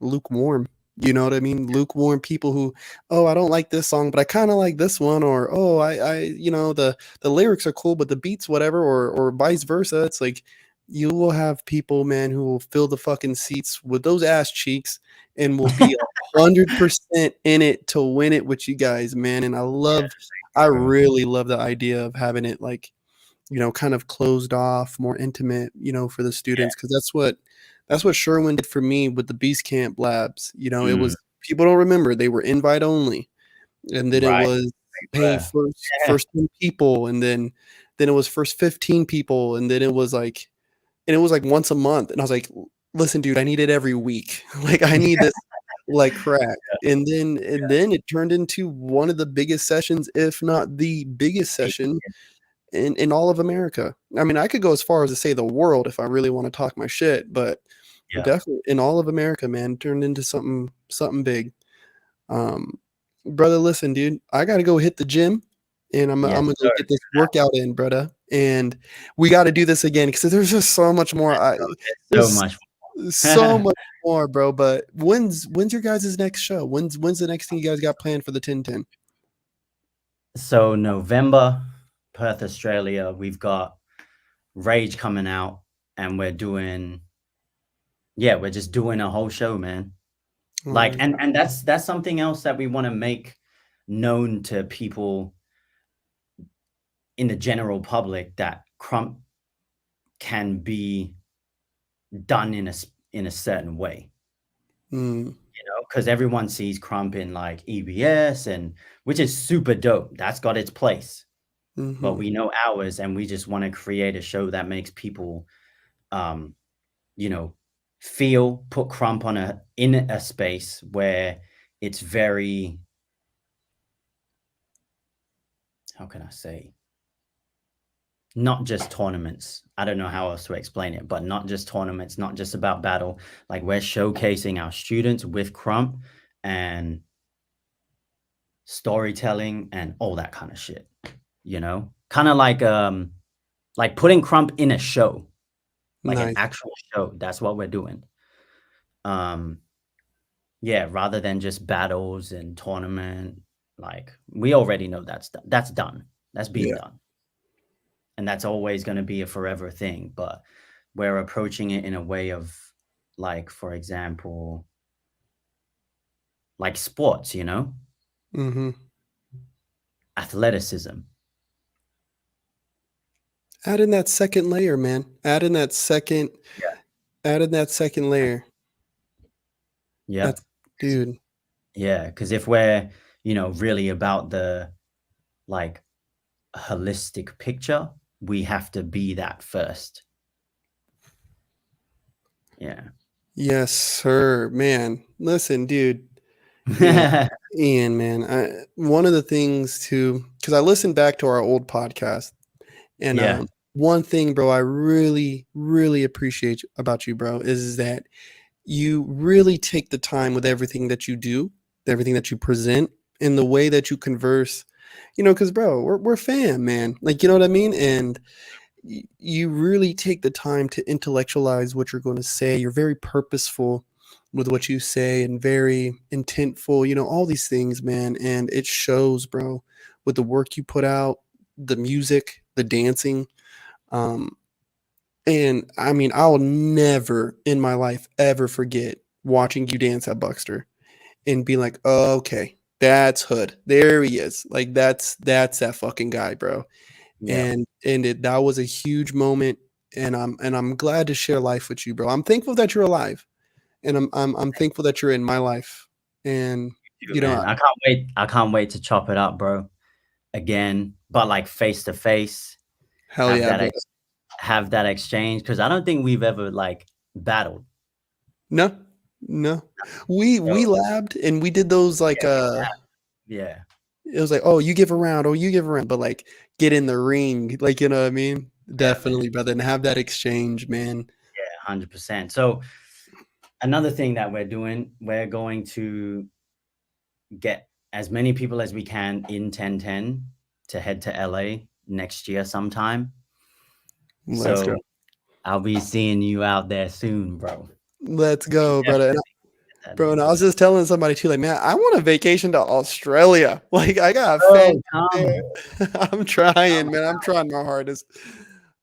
lukewarm. You know what I mean? Lukewarm people who, oh, I don't like this song, but I kind of like this one, or oh, the lyrics are cool, but the beats whatever, or vice versa. It's like you will have people, man, who will fill the fucking seats with those ass cheeks and will be 100% in it to win it with you guys, man. And yeah, I bro. really love the idea of having it like kind of closed off, more intimate, for the Yeah. students, because that's what Sherwin did for me with the Beast Camp Labs. It Mm, was people don't remember they were invite only, and then it right. was hey Bruh. first 10 people, and then it was first 15 people, and then it was like once a month, and I was like, listen, dude, I need it every week. Like I need this like crack. And then it turned into one of the biggest sessions, if not the biggest Yeah. session in all of America. I mean, I could go as far as to say the world if I really want to talk my shit, but Yeah. definitely in all of America, man, turned into something big. Um, brother, listen, dude, I gotta go hit the gym, and I'm Yes, gonna go sir. get this workout in, brother. And we got to do this again because there's just so much more. There's so There's much so more. much more, bro. But when's your guys' next show? When's the next thing you guys got planned for the 1010? So November, Perth, Australia, we've got Rage coming out and we're just doing a whole show, man. All Like right. and that's something else that we want to make known to people in the general public, that crump can be done in a certain way, Mm, because everyone sees crump in like EBS, and which is super dope. That's got its place. But mm-hmm. we know ours, and we just want to create a show that makes people um you know put crump in a space where it's very, how can I say, not just tournaments. I don't know how else to explain it, but not just tournaments, not just about battle. Like we're showcasing our students with crump and storytelling and all that kind of shit, kind of like putting crump in a show, like an Nice. actual show. That's what we're doing. um yeah, rather than just battles and tournament. Like we already know that's done. That's been Yeah. done. And that's always going to be a forever thing, but we're approaching it in a way of like, for example, like sports, Mm-hmm. athleticism. Add in that second layer, man. Yeah. Add in that second layer. Yep. That's dude. Yeah, because if we're, really about the like holistic picture, we have to be that first. Yeah. Yes, sir. Man. Listen, dude. Ian, Ian, man. One of the things too, because I listened back to our old podcast, and Yeah. one thing, bro, I really, really appreciate about you, bro, is that you really take the time with everything that you do, everything that you present, and the way that you converse. Because bro, we're fam, man. Like, you know what I mean? And you really take the time to intellectualize what you're going to say. You're very purposeful with what you say and very intentful, all these things, man. And it shows, bro, with the work you put out, the music, the dancing. Um, and I mean, I'll never in my life ever forget watching you dance at Buckster and be like, oh, okay, that's Hood. There he is. Like that's that fucking guy, bro. Yeah. And that was a huge moment. And I'm glad to share life with you, bro. I'm thankful that you're alive, and I'm thankful that you're in my life. And Dude, man, I can't wait. I can't wait to chop it up, bro. Again, but like face to face, hell have yeah, that bro. have that exchange because I don't think we've ever like battled. No, no, we So labbed and we did those like yeah, it was like, oh, you give a round, oh, you give a round, but like get in the ring, like, you know what I mean? yeah, man, Definitely, brother, and have that exchange, man. yeah, 100%. So another thing that we're doing, we're going to get as many people as we can in 1010 to head to LA next year sometime. Let's go. So I'll be seeing you out there soon, bro. Let's We go, brother. definitely get that Bro, and in. I was just telling somebody too, like, man, I want a vacation to Australia. Like, I got Bro, family there. come. I'm trying, Come. man. I'm trying my hardest.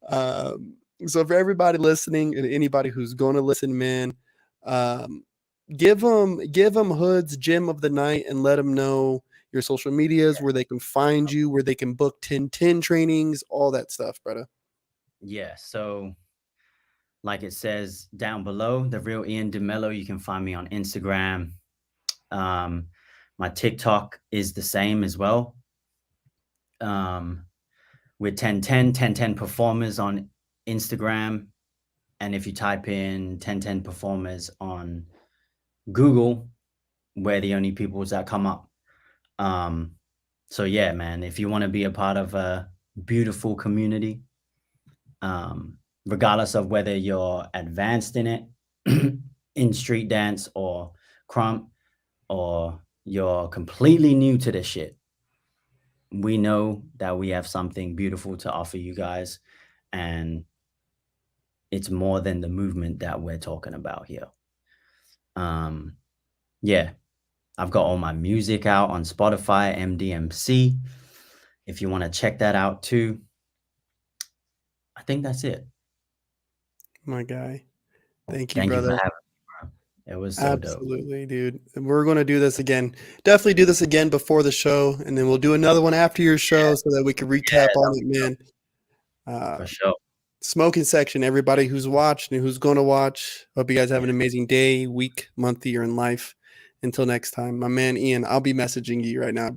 So for everybody listening and anybody who's going to listen, man, um, give them Hood's gym of the night and let them know your social medias, where they can find you, where they can book 1010 trainings, all that stuff, brother. Yeah, so like it says down below, the real Ian DeMello. You can find me on Instagram. Um, my TikTok is the same as well. We're 1010 performers on Instagram. And if you type in 1010 performers on Google, we're the only peoples that come up. Um, so yeah, man, if you want to be a part of a beautiful community, regardless of whether you're advanced in it, in street dance or crump, or you're completely new to this shit, we know that we have something beautiful to offer you guys. And it's more than the movement that we're talking about here. Um, yeah, I've got all my music out on Spotify, MDMC. If you want to check that out too, I think that's it. My guy. Thank you, Thank you for brother. having me, bro. It was so dope. Absolutely, dude. And we're going to do this again. Definitely do this again before the show, and then we'll do another one after your show so that we can Yeah, recap on it, man. Uh, for sure. Smoking section, everybody who's watched and who's going to watch. Hope you guys have an amazing day, week, month, year in life. Until next time, my man Ian, I'll be messaging you right now.